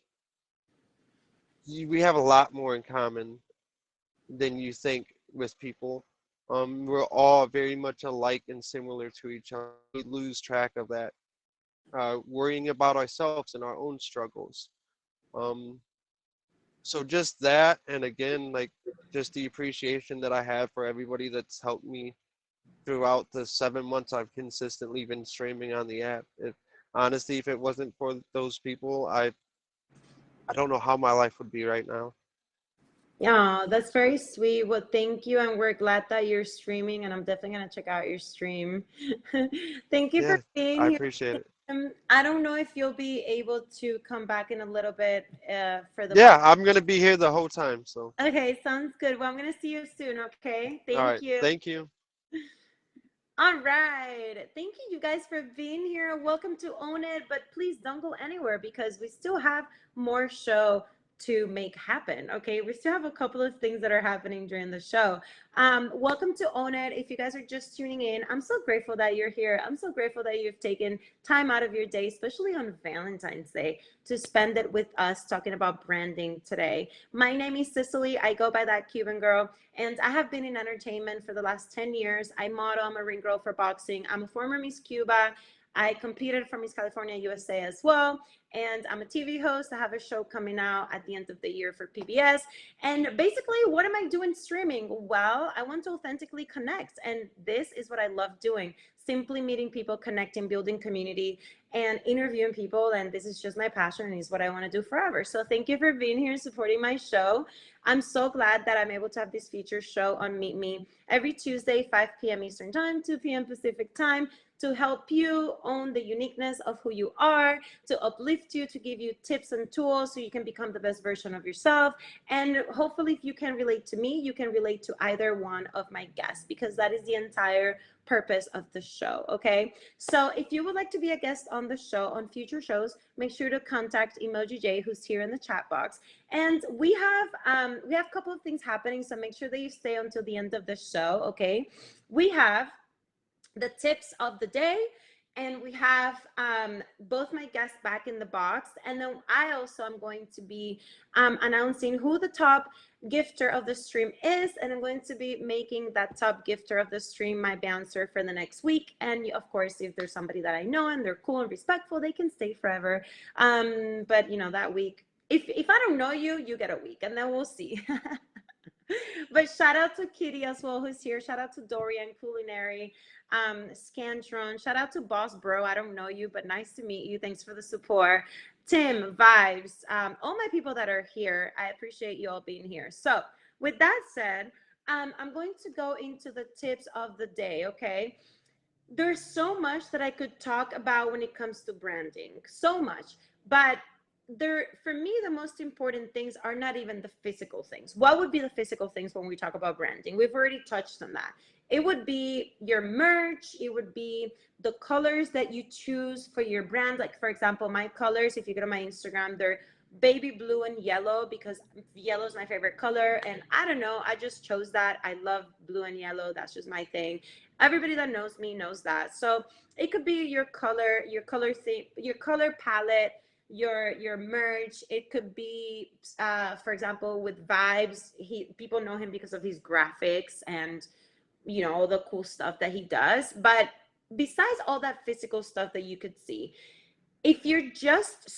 we have a lot more in common than you think with people. We're all very much alike and similar to each other. We lose track of that, worrying about ourselves and our own struggles. Um, so just that, and again, like just the appreciation that I have for everybody that's helped me throughout the 7 months I've consistently been streaming on the app. Honestly, if it wasn't for those people, I don't know how my life would be right now. Yeah, that's very sweet. Well, thank you. And we're glad that you're streaming, and I'm definitely going to check out your stream. Thank you for Yeah, being I here. appreciate it. I don't know if you'll be able to come back in a little bit for the Yeah, box. I'm gonna be here the whole time. So, Okay, sounds good. Well, I'm gonna see you soon, okay? all Thank right. you. Thank you. All right. Thank you guys for being here. Welcome to Own It, but please don't go anywhere because we still have more show to make happen. Okay. We still have a couple of things that are happening during the show. Welcome to Own It. If you guys are just tuning in, I'm so grateful that you're here. I'm so grateful that you've taken time out of your day, especially on Valentine's Day, to spend it with us talking about branding today. My name is Cicely. I go by that Cuban girl. And I have been in entertainment for the last 10 years. I model, I'm a ring girl for boxing. I'm a former Miss Cuba. I competed for Miss California USA as well. And I'm a TV host. I have a show coming out at the end of the year for PBS. And basically, what am I doing streaming? Well, I want to authentically connect. And this is what I love doing, simply meeting people, connecting, building community, and interviewing people. And this is just my passion and is what I want to do forever. So thank you for being here and supporting my show. I'm so glad that I'm able to have this feature show on Meet Me every Tuesday, 5 p.m. Eastern Time, 2 p.m. Pacific Time, to help you own the uniqueness of who you are, to uplift you, to give you tips and tools so you can become the best version of yourself. And hopefully, if you can relate to me, you can relate to either one of my guests, because that is the entire purpose of the show. Okay. So if you would like to be a guest on the show, on future shows, make sure to contact Emoji J, who's here in the chat box. And we have a couple of things happening, so make sure that you stay until the end of the show. Okay. We have the tips of the day, and we have both my guests back in the box, and then I also am going to be announcing who the top gifter of the stream is, and I'm going to be making that top gifter of the stream my bouncer for the next week. And of course, if there's somebody that I know and they're cool and respectful, they can stay forever. But that week, if I don't know you, you get a week, and then we'll see. But shout out to Kitty as well, who's here. Shout out to Dorian Culinary, Scantron. Shout out to Boss Bro. I don't know you, but nice to meet you. Thanks for the support. Tim, Vibes, all my people that are here. I appreciate you all being here. So, with that said, I'm going to go into the tips of the day. Okay. There's so much that I could talk about when it comes to branding, so much. But for me, the most important things are not even the physical things. What would be the physical things when we talk about branding? We've already touched on that. It would be your merch, it would be the colors that you choose for your brand. Like, for example, my colors, if you go to my Instagram, they're baby blue and yellow, because yellow is my favorite color. And I don't know, I just chose that. I love blue and yellow. That's just my thing. Everybody that knows me knows that. So it could be your color theme, your color palette, your merch. It could be for example, with Vibes, people know him because of his graphics and all the cool stuff that he does. But besides all that physical stuff that you could see, if you're just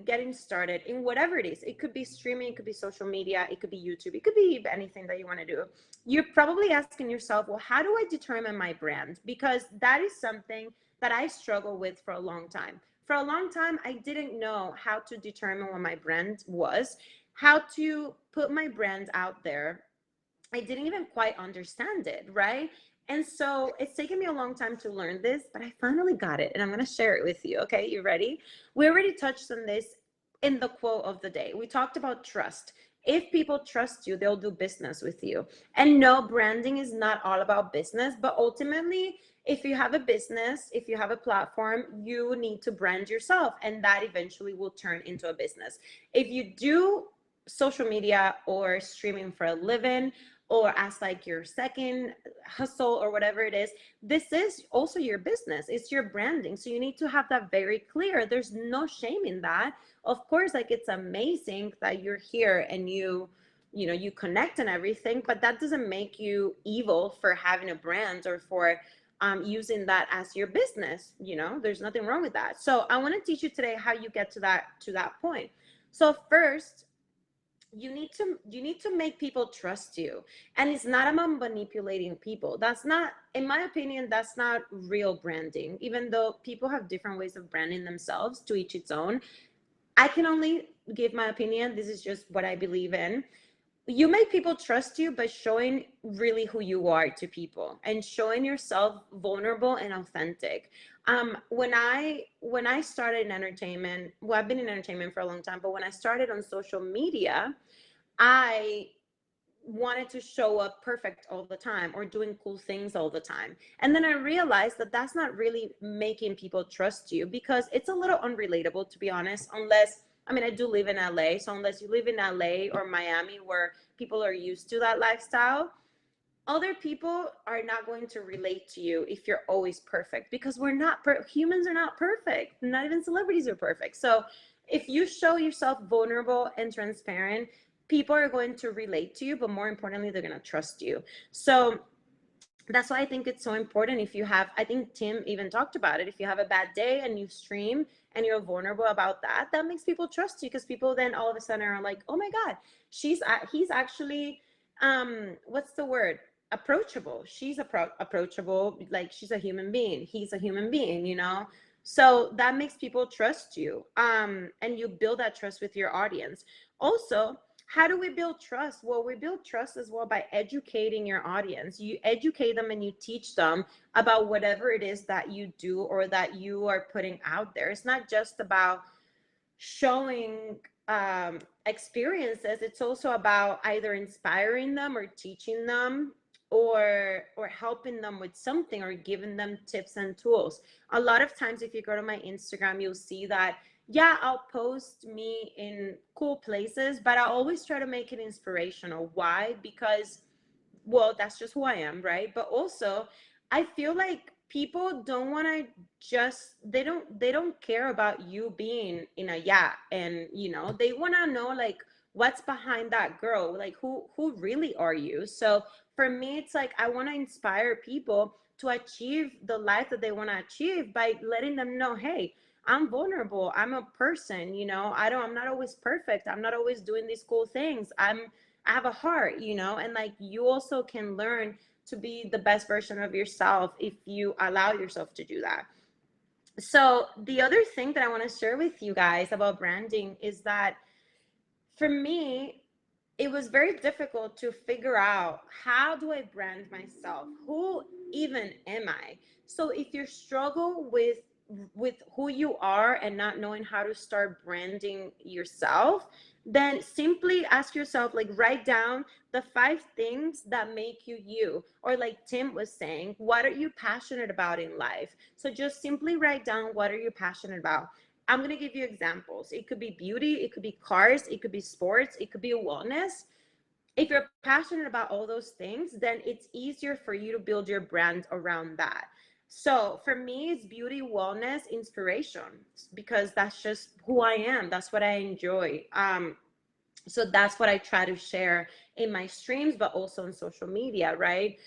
getting started in whatever it is, it could be streaming, it could be social media, it could be YouTube, it could be anything that you want to do. You're probably asking yourself, well, how do I determine my brand? Because that is something that I struggle with for a long time. For a long time, I didn't know how to determine what my brand was, how to put my brand out there. I didn't even quite understand it, right? And so it's taken me a long time to learn this, but I finally got it, and I'm going to share it with you. Okay, you ready? We already touched on this in the quote of the day. We talked about trust. If people trust you, they'll do business with you. And no, branding is not all about business, but ultimately, if you have a business, if you have a platform, you need to brand yourself, and that eventually will turn into a business. If you do social media or streaming for a living, or as like your second hustle or whatever it is, this is also your business. It's your branding. So you need to have that very clear. There's no shame in that. Of course, like, it's amazing that you're here and you connect and everything, but that doesn't make you evil for having a brand or for using that as your business. There's nothing wrong with that. So I want to teach you today how you get to that point. So first, you need to make people trust you. And it's not about manipulating people. That's not, in my opinion, that's not real branding. Even though people have different ways of branding themselves, to each its own, I can only give my opinion. This is just what I believe in. You make people trust you by showing really who you are to people and showing yourself vulnerable and authentic. When I started in entertainment, well, I've been in entertainment for a long time, but when I started on social media, I wanted to show up perfect all the time or doing cool things all the time. And then I realized that that's not really making people trust you, because it's a little unrelatable, to be honest, unless, I mean, I do live in LA. So unless you live in LA or Miami where people are used to that lifestyle, other people are not going to relate to you if you're always perfect, because we're not humans are not perfect, not even celebrities are perfect. So if you show yourself vulnerable and transparent, people are going to relate to you, but more importantly, they're going to trust you. So that's why I think it's so important. If you have, I think Tim even talked about it, if you have a bad day and you stream and you're vulnerable about that, that makes people trust you, because people then all of a sudden are like, oh my God, he's actually, what's the word? Approachable. She's approachable. Like, she's a human being. He's a human being, you know? So that makes people trust you. And you build that trust with your audience. Also, how do we build trust? Well, we build trust as well by educating your audience. You educate them and you teach them about whatever it is that you do or that you are putting out there. It's not just about showing experiences. It's also about either inspiring them or teaching them, or helping them with something, or giving them tips and tools. A lot of times, if you go to my Instagram, you'll see that, yeah, I'll post me in cool places, but I always try to make it inspirational. Why? Because, well, that's just who I am, right? But also, I feel like people don't want to just, they don't care about you being in a yacht, and they want to know, like, what's behind that girl, like, who really are you? So for me, it's like, I want to inspire people to achieve the life that they want to achieve by letting them know, hey, I'm vulnerable, I'm a person, I'm not always perfect, I'm not always doing these cool things, I have a heart, and like, you also can learn to be the best version of yourself if you allow yourself to do that. So the other thing that I want to share with you guys about branding is that, for me, it was very difficult to figure out, how do I brand myself? Who even am I? So if you struggle with who you are and not knowing how to start branding yourself, then simply ask yourself, like, write down the 5 things that make you you. Or like Tim was saying, what are you passionate about in life? So just simply write down, what are you passionate about? I'm going to give you examples. It could be beauty, it could be cars, it could be sports, it could be wellness. If you're passionate about all those things, then it's easier for you to build your brand around that. So for me, it's beauty, wellness, inspiration, because that's just who I am. That's what I enjoy. So that's what I try to share in my streams, but also on social media, right?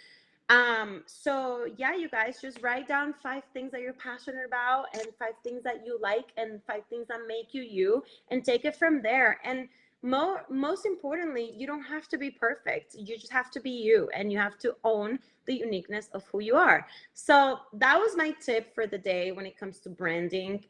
So yeah, you guys, just write down 5 things that you're passionate about, and 5 things that you like, and 5 things that make you you, and take it from there. And most importantly, you don't have to be perfect. You just have to be you, and you have to own the uniqueness of who you are. So that was my tip for the day when it comes to branding.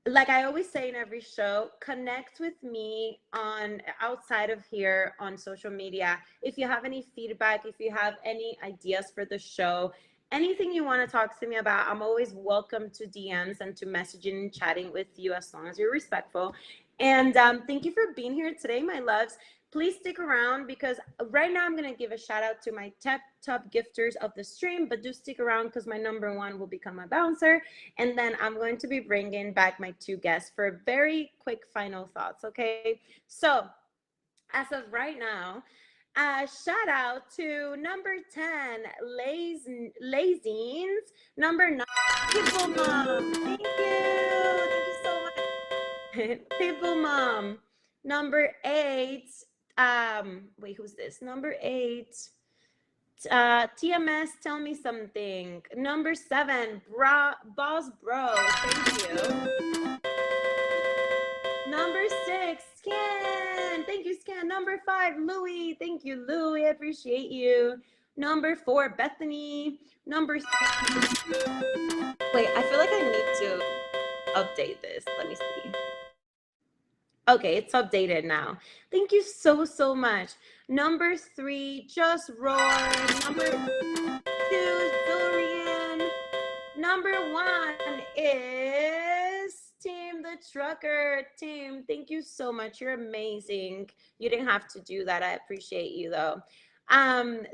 Like I always say in every show, connect with me on outside of here on social media. If you have any feedback, if you have any ideas for the show, anything you want to talk to me about, I'm always welcome to DMs and to messaging and chatting with you, as long as you're respectful. And thank you for being here today, my loves. Please stick around, because right now I'm going to give a shout out to my top gifters of the stream, but do stick around, because my number one will become a bouncer. And then I'm going to be bringing back my 2 guests for very quick final thoughts. Okay. So as of right now, shout out to number 10, Lazines. Number 9, People Mom. Thank you. Thank you so much. People Mom. Number 8, wait, who's this? Number 8, TMS, tell me something. Number 7, Boss Bro, thank you. Number 6, Scan, thank you, Scan. Number 5, Louie, thank you, Louie, I appreciate you. Number 4, Bethany. Number 6, wait, I feel like I need to update this. Let me see. Okay, it's updated now. Thank you so much. Number 3, Just Roar. Number 2, Dorian. Number 1 is Team the Trucker. Team, thank you so much. You're amazing. You didn't have to do that. I appreciate you though.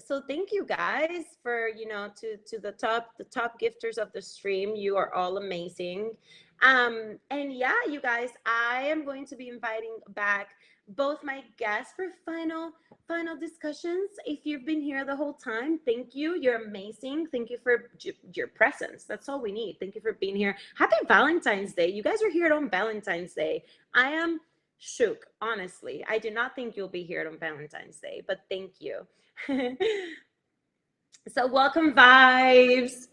So thank you guys for, to the top gifters of the stream. You are all amazing. And yeah, you guys, I am going to be inviting back both my guests for final discussions. If you've been here the whole time, thank you. You're amazing. Thank you for your presence. That's all we need. Thank you for being here. Happy Valentine's Day. You guys are here on Valentine's Day. I am shook, honestly. I did not think you'll be here on Valentine's Day, but thank you. So, welcome, Vibes.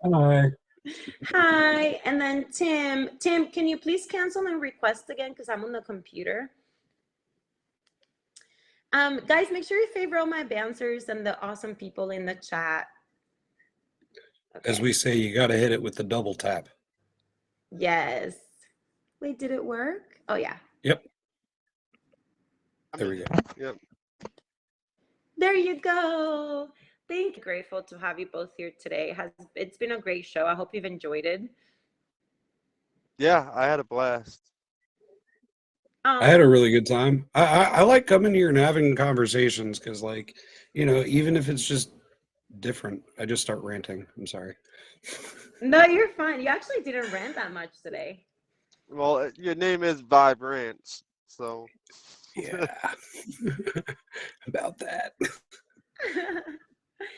Hi. Hi. And then Tim. Tim, can you please cancel my request again? Because I'm on the computer. Guys, make sure you favor all my bouncers and the awesome people in the chat. Okay. As we say, you got to hit it with the double tap. Yes. Wait, did it work? Oh, yeah. Yep. There we go. Yep. There you go. Thank you. Grateful to have you both here today. It's been a great show. I hope you've enjoyed it. Yeah, I had a blast. I had a really good time. I like coming here and having conversations because, like, even if it's just different, I just start ranting. I'm sorry. No, you're fine. You actually didn't rant that much today. Well, your name is Vibrance, so. Yeah. About that.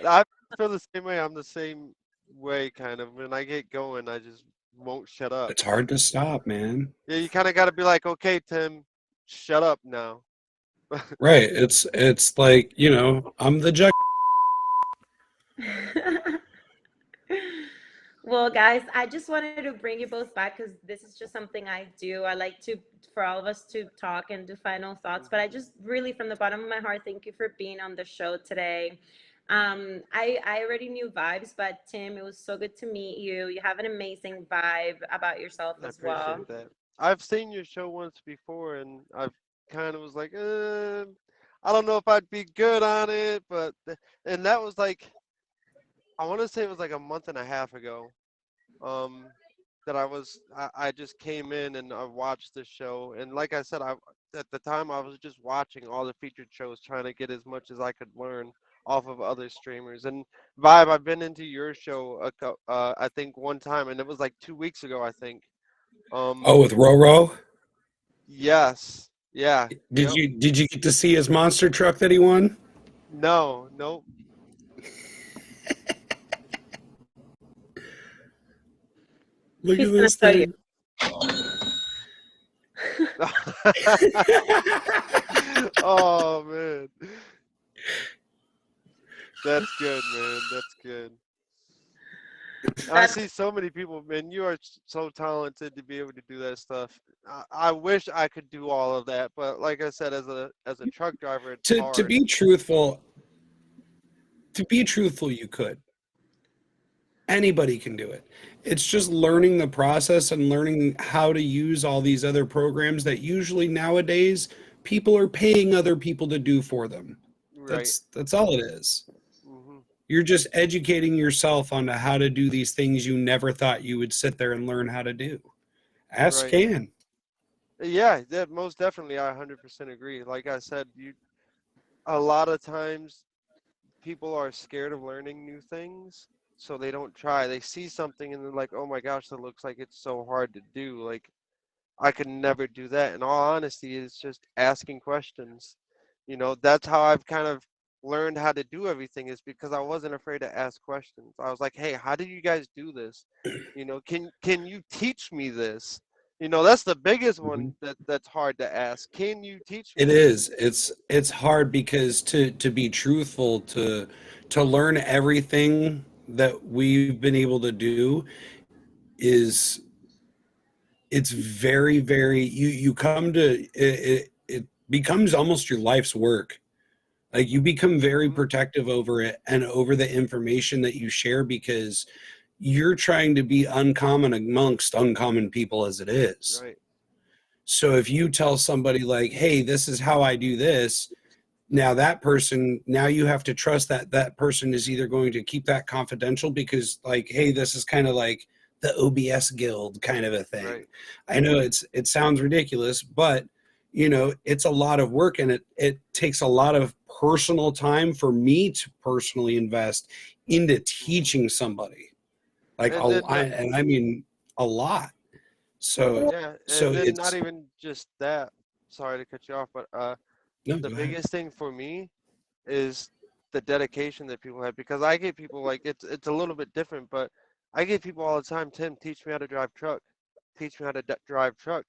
I feel the same way. I'm the same way, kind of. When I get going, I just won't shut up. It's hard to stop, man. Yeah, you kind of got to be like, okay, Tim, shut up now. Right. It's like, I'm the judge. Well, guys, I just wanted to bring you both back because this is just something I do. I like for all of us to talk and do final thoughts. But I just really, from the bottom of my heart, thank you for being on the show today. I already knew Vibes, but Tim, it was so good to meet you. You have an amazing vibe about yourself as well. I appreciate that. I've seen your show once before, and I've kind of was like, I don't know if I'd be good on it, but and that was like, I want to say it was like a month and a half ago. That I just came in and I watched the show, and like I said, at the time I was just watching all the featured shows, trying to get as much as I could learn off of other streamers. And Vibe, I've been into your show I think one time, and it was like 2 weeks ago, I think. Oh, with Roro? Yes. Yeah. Did you get to see his monster truck that he won? No, nope. Look He's at this thing. Oh man. That's good, man. That's good. I see so many people, man. You are so talented to be able to do that stuff. I wish I could do all of that, but like I said, as a truck driver, it's hard. To be truthful, you could. Anybody can do it. It's just learning the process and learning how to use all these other programs that usually nowadays people are paying other people to do for them. Right. That's all it is. Mm-hmm. You're just educating yourself on how to do these things you never thought you would sit there and learn how to do. Ask Right. Can. Yeah, most definitely. I 100% agree. Like I said, a lot of times people are scared of learning new things, so they don't try. They see something and they're like, "Oh my gosh, that looks like it's so hard to do. Like I could never do that." In all honesty, it's just asking questions. That's how I've kind of learned how to do everything, is because I wasn't afraid to ask questions. I was like, "Hey, how do you guys do this? Can you teach me this?" That's the biggest one that's hard to ask. Can you teach me? It is. It's hard because to be truthful, to learn everything that we've been able to do is, it's very, very, you come to it becomes almost your life's work. Like you become very protective over it and over the information that you share, because you're trying to be uncommon amongst uncommon people as it is. Right. So if you tell somebody like, hey, this is how I do this, Now that person, now you have to trust that that person is either going to keep that confidential because like, hey, this is kind of like the OBS guild kind of a thing. Right. I know it sounds ridiculous, but it's a lot of work and it takes a lot of personal time for me to personally invest into Hmm. teaching somebody. Like And then and I mean a lot. So yeah, so and then not it's even just that. Sorry to cut you off, but no, the go ahead. biggest thing for me is the dedication that people have, because I get people like it's a little bit different, but I get people all the time, Tim, teach me how to drive truck, teach me how to drive truck,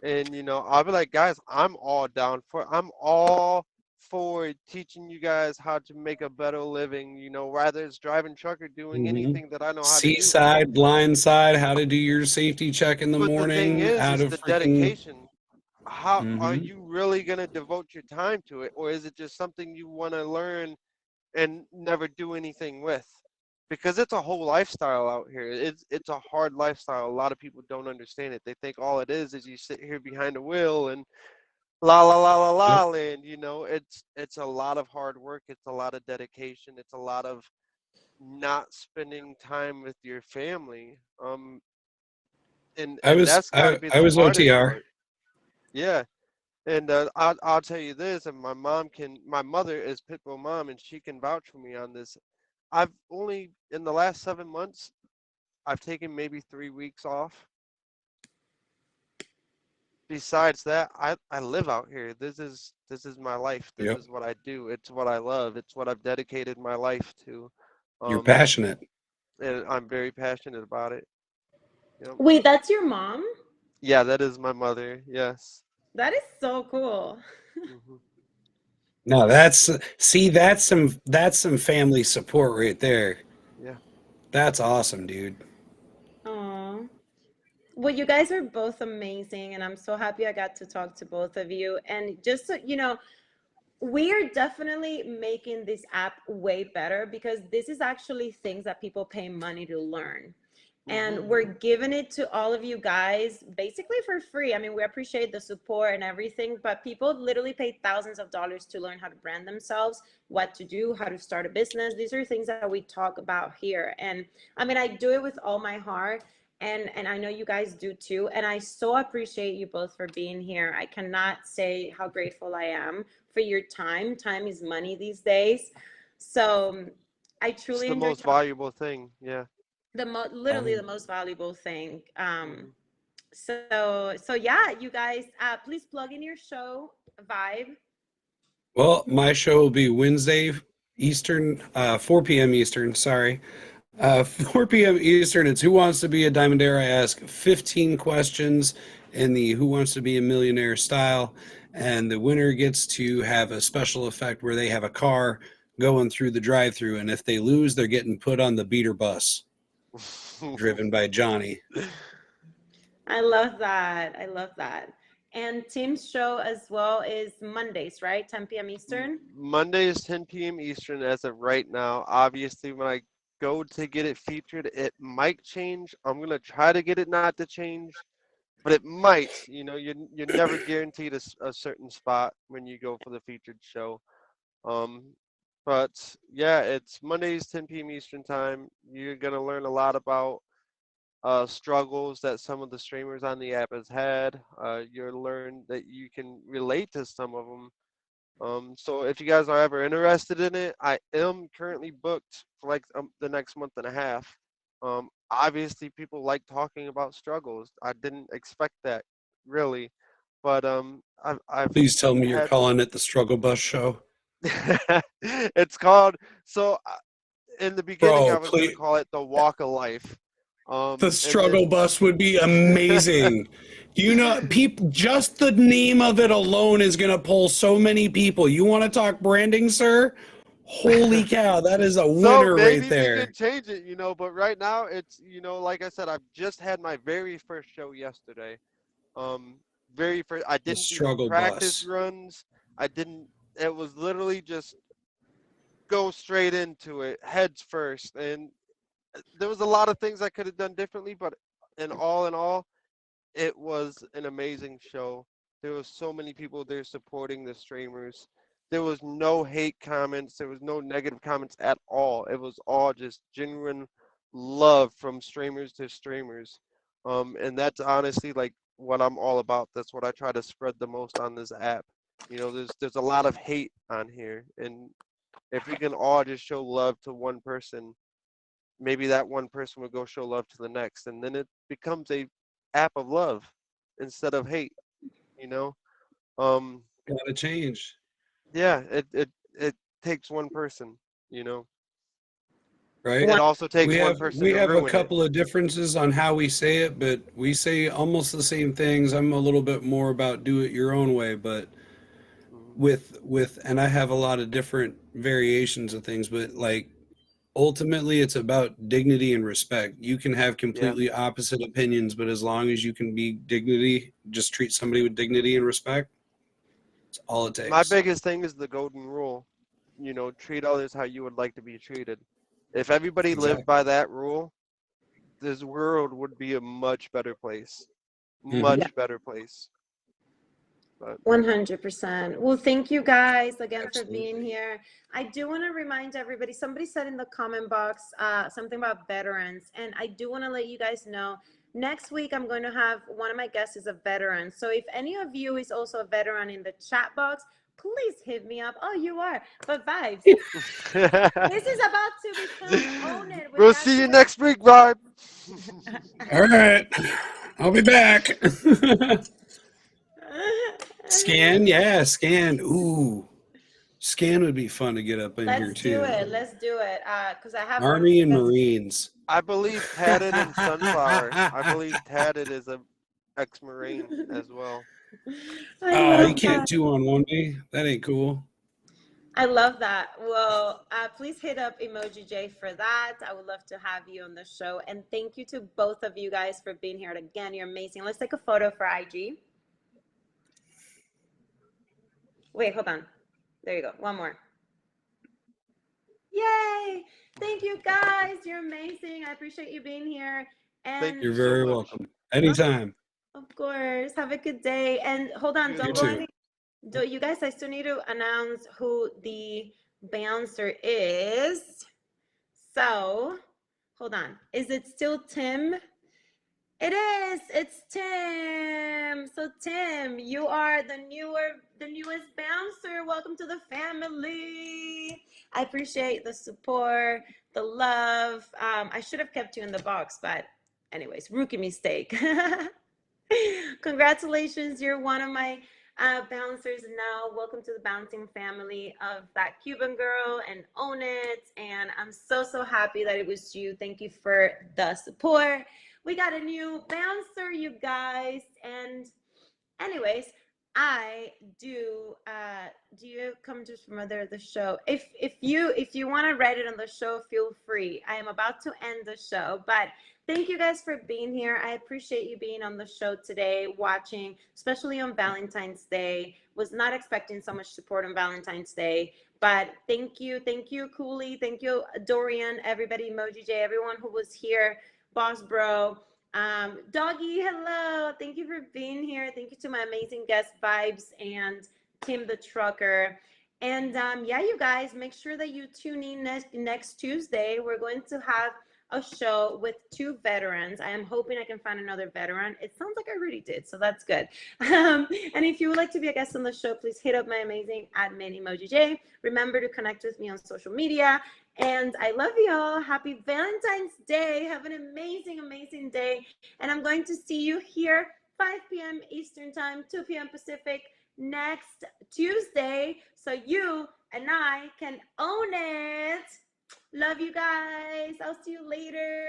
and I'll be like, guys, I'm all for teaching you guys how to make a better living, whether it's driving truck or doing Hmm. anything that I know how to do. Seaside, blind side, how to do your safety check in the But the thing morning out is of the freaking. dedication. How are Hmm. you really going to devote your time to it, or is it just something you want to learn and never do anything with? Because it's a whole lifestyle out here. It's a hard lifestyle. A lot of people don't understand it. They think all it is you sit here behind a wheel and la la la la Yep. la land. It's a lot of hard work. It's a lot of dedication. It's a lot of not spending time with your family. And that's got to be I the was hardest OTR. part. Yeah. And I'll tell you this, and my mother is Pitbull mom, and she can vouch for me on this. I've only, in the last 7 months, I've taken maybe 3 weeks off. Besides that, I live out here. This is my life. This Yep. is what I do. It's what I love. It's what I've dedicated my life to. You're Um, passionate. and I'm very passionate about it. Yep. Wait, that's your mom? Yeah, that is my mother. Yes. That is so cool. Hmm. No, that's some family support right there. Yeah. That's awesome, dude. Oh. Well, you guys are both amazing, and I'm so happy I got to talk to both of you. And just so you know, we are definitely making this app way better because this is actually things that people pay money to learn. And Hmm. we're giving it to all of you guys basically for free. I mean, we appreciate the support and everything, but people literally pay thousands of dollars to learn how to brand themselves, what to do, how to start a business. These are things that we talk about here. And I mean, I do it with all my heart. And I know you guys do too. And I so appreciate you both for being here. I cannot say how grateful I am for your time. Time is money these days. So I It's truly the enjoyed most talking valuable thing. Yeah. literally I the most valuable thing. Hmm. So yeah, you guys, please plug in your show, Vibe. well, my show will be Wednesday Eastern, 4 p.m. Eastern. Sorry, 4 p.m. Eastern. It's Who Wants to Be a Diamondaire. I ask 15 questions in the Who Wants to Be a Millionaire style, and the winner gets to have a special effect where they have a car going through the drive-through, and if they lose, they're getting put on the beater bus driven by Johnny. I love that. I love that. And Tim's show as well is Mondays, right? 10 p.m. Eastern. Monday is 10 p.m. Eastern as of right now. Obviously, when I go to get it featured, it might change. I'm gonna try to get it not to change, but it might. You're never guaranteed a certain spot when you go for the featured show. Um, but yeah, it's Mondays 10 p.m. Eastern time. You're gonna learn a lot about struggles that some of the streamers on the app has had. You'll learn that you can relate to some of them. So if you guys are ever interested in it, I am currently booked for like the next month and a half. Obviously, people like talking about struggles. I didn't expect that, really, but I've Please tell me you're had. calling it the Struggle Bus Show. It's called. So in the beginning, I Bro, was gonna please. call it the Walk of Life. The And struggle then bus would be amazing. You know, people, just the name of it alone is going to pull so many people. You want to talk branding, sir? Holy cow, that is a so winner right maybe we there. could change it, but right now it's, like I said, I've just had my very first show yesterday. Um, very first. I The didn't do no struggle practice bus. runs. I didn't. It was literally just go straight into it, heads first. And there was a lot of things I could have done differently, but in all, it was an amazing show. There was so many people there supporting the streamers. There was no hate comments. There was no negative comments at all. It was all just genuine love from streamers to streamers. And that's honestly like what I'm all about. That's what I try to spread the most on this app. You know, there's a lot of hate on here, and if we can all just show love to one person, maybe that one person will go show love to the next, and then it becomes a app of love instead of hate. You know, um, Gotta change. yeah, it takes one person. You know, Right? it One, also takes one person We to have a ruin it. couple of differences on how we say it, but we say almost the same things. I'm a little bit more about do it your own way, but Mhm. with and I have a lot of different variations of things, but like ultimately it's about dignity and respect. You can have Yeah, completely opposite opinions, but as long as you can be dignity, just treat somebody with dignity and respect, it's all it my takes. biggest thing is the golden rule. You know, treat others how you would like to be treated. If everybody lived Exactly. by that rule, this world would be a much better place. Hmm. Much better place. But 100%. Well, thank you guys again for being Absolutely. here. I do want to remind everybody, somebody said in the comment box something about veterans, and I do want to let you guys know next week I'm going to have one of my guests is a veteran. So if any of you is also a veteran in the chat box, please hit me up. Oh, you are. But vibes, this is about to become Own It with we'll see you Ashley. next week, Vibe. All right. I'll be back. Scan, yeah, scan. Ooh. Scan would be fun to get up in here Let's do too. it. Let's do it. Because I have one of Army my and guests. Marines. I believe Tatted and Sunflower. I believe Tatted is a ex-Marine as well. I Oh, you love can't that. 2 on 1 me. That ain't cool. I love that. Well, please hit up Emoji J for that. I would love to have you on the show. And thank you to both of you guys for being here. Again, you're amazing. Let's take a photo for IG. Wait, hold on. There you go. One more. Yay! Thank you guys. You're amazing. I appreciate you being here. Thank And You're you so very much. welcome. Anytime. of course, have a good day. And hold on, You as You don't well. go too. any. Do you guys? I still need to announce who the bouncer is. So, hold on. Is it still Tim? It is. It's Tim. So Tim, you are the newest bouncer. Welcome to the family. I appreciate the support, the love. I should have kept you in the box, but anyways, rookie mistake. Congratulations, you're one of my bouncers now. Welcome to the bouncing family of that Cuban girl and Own It. And I'm so happy that it was you. Thank you for the support. We got a new bouncer, you guys. And anyways, I do do you come just from other the show? If you want to write it on the show, feel free. I am about to end the show, but thank you guys for being here. I appreciate you being on the show today, watching, especially on Valentine's Day. Was not expecting so much support on Valentine's Day, but thank you, Cooley, thank you, Dorian, everybody, Emoji J, everyone who was here, Boss Bro. Doggy, hello. Thank you for being here. Thank you to my amazing guest Vibes and Tim the Trucker. And yeah, you guys, make sure that you tune in next Tuesday. We're going to have a show with two veterans. I am hoping I can find another veteran. It sounds like I already did, so that's good. And if you would like to be a guest on the show, please hit up my amazing admin Emoji J. Remember to connect with me on social media. And I love you all. Happy Valentine's Day. Have an amazing day. And I'm going to see you here 5 p.m. Eastern Time, 2 p.m. Pacific next Tuesday. So you and I can own it. Love you guys. I'll see you later.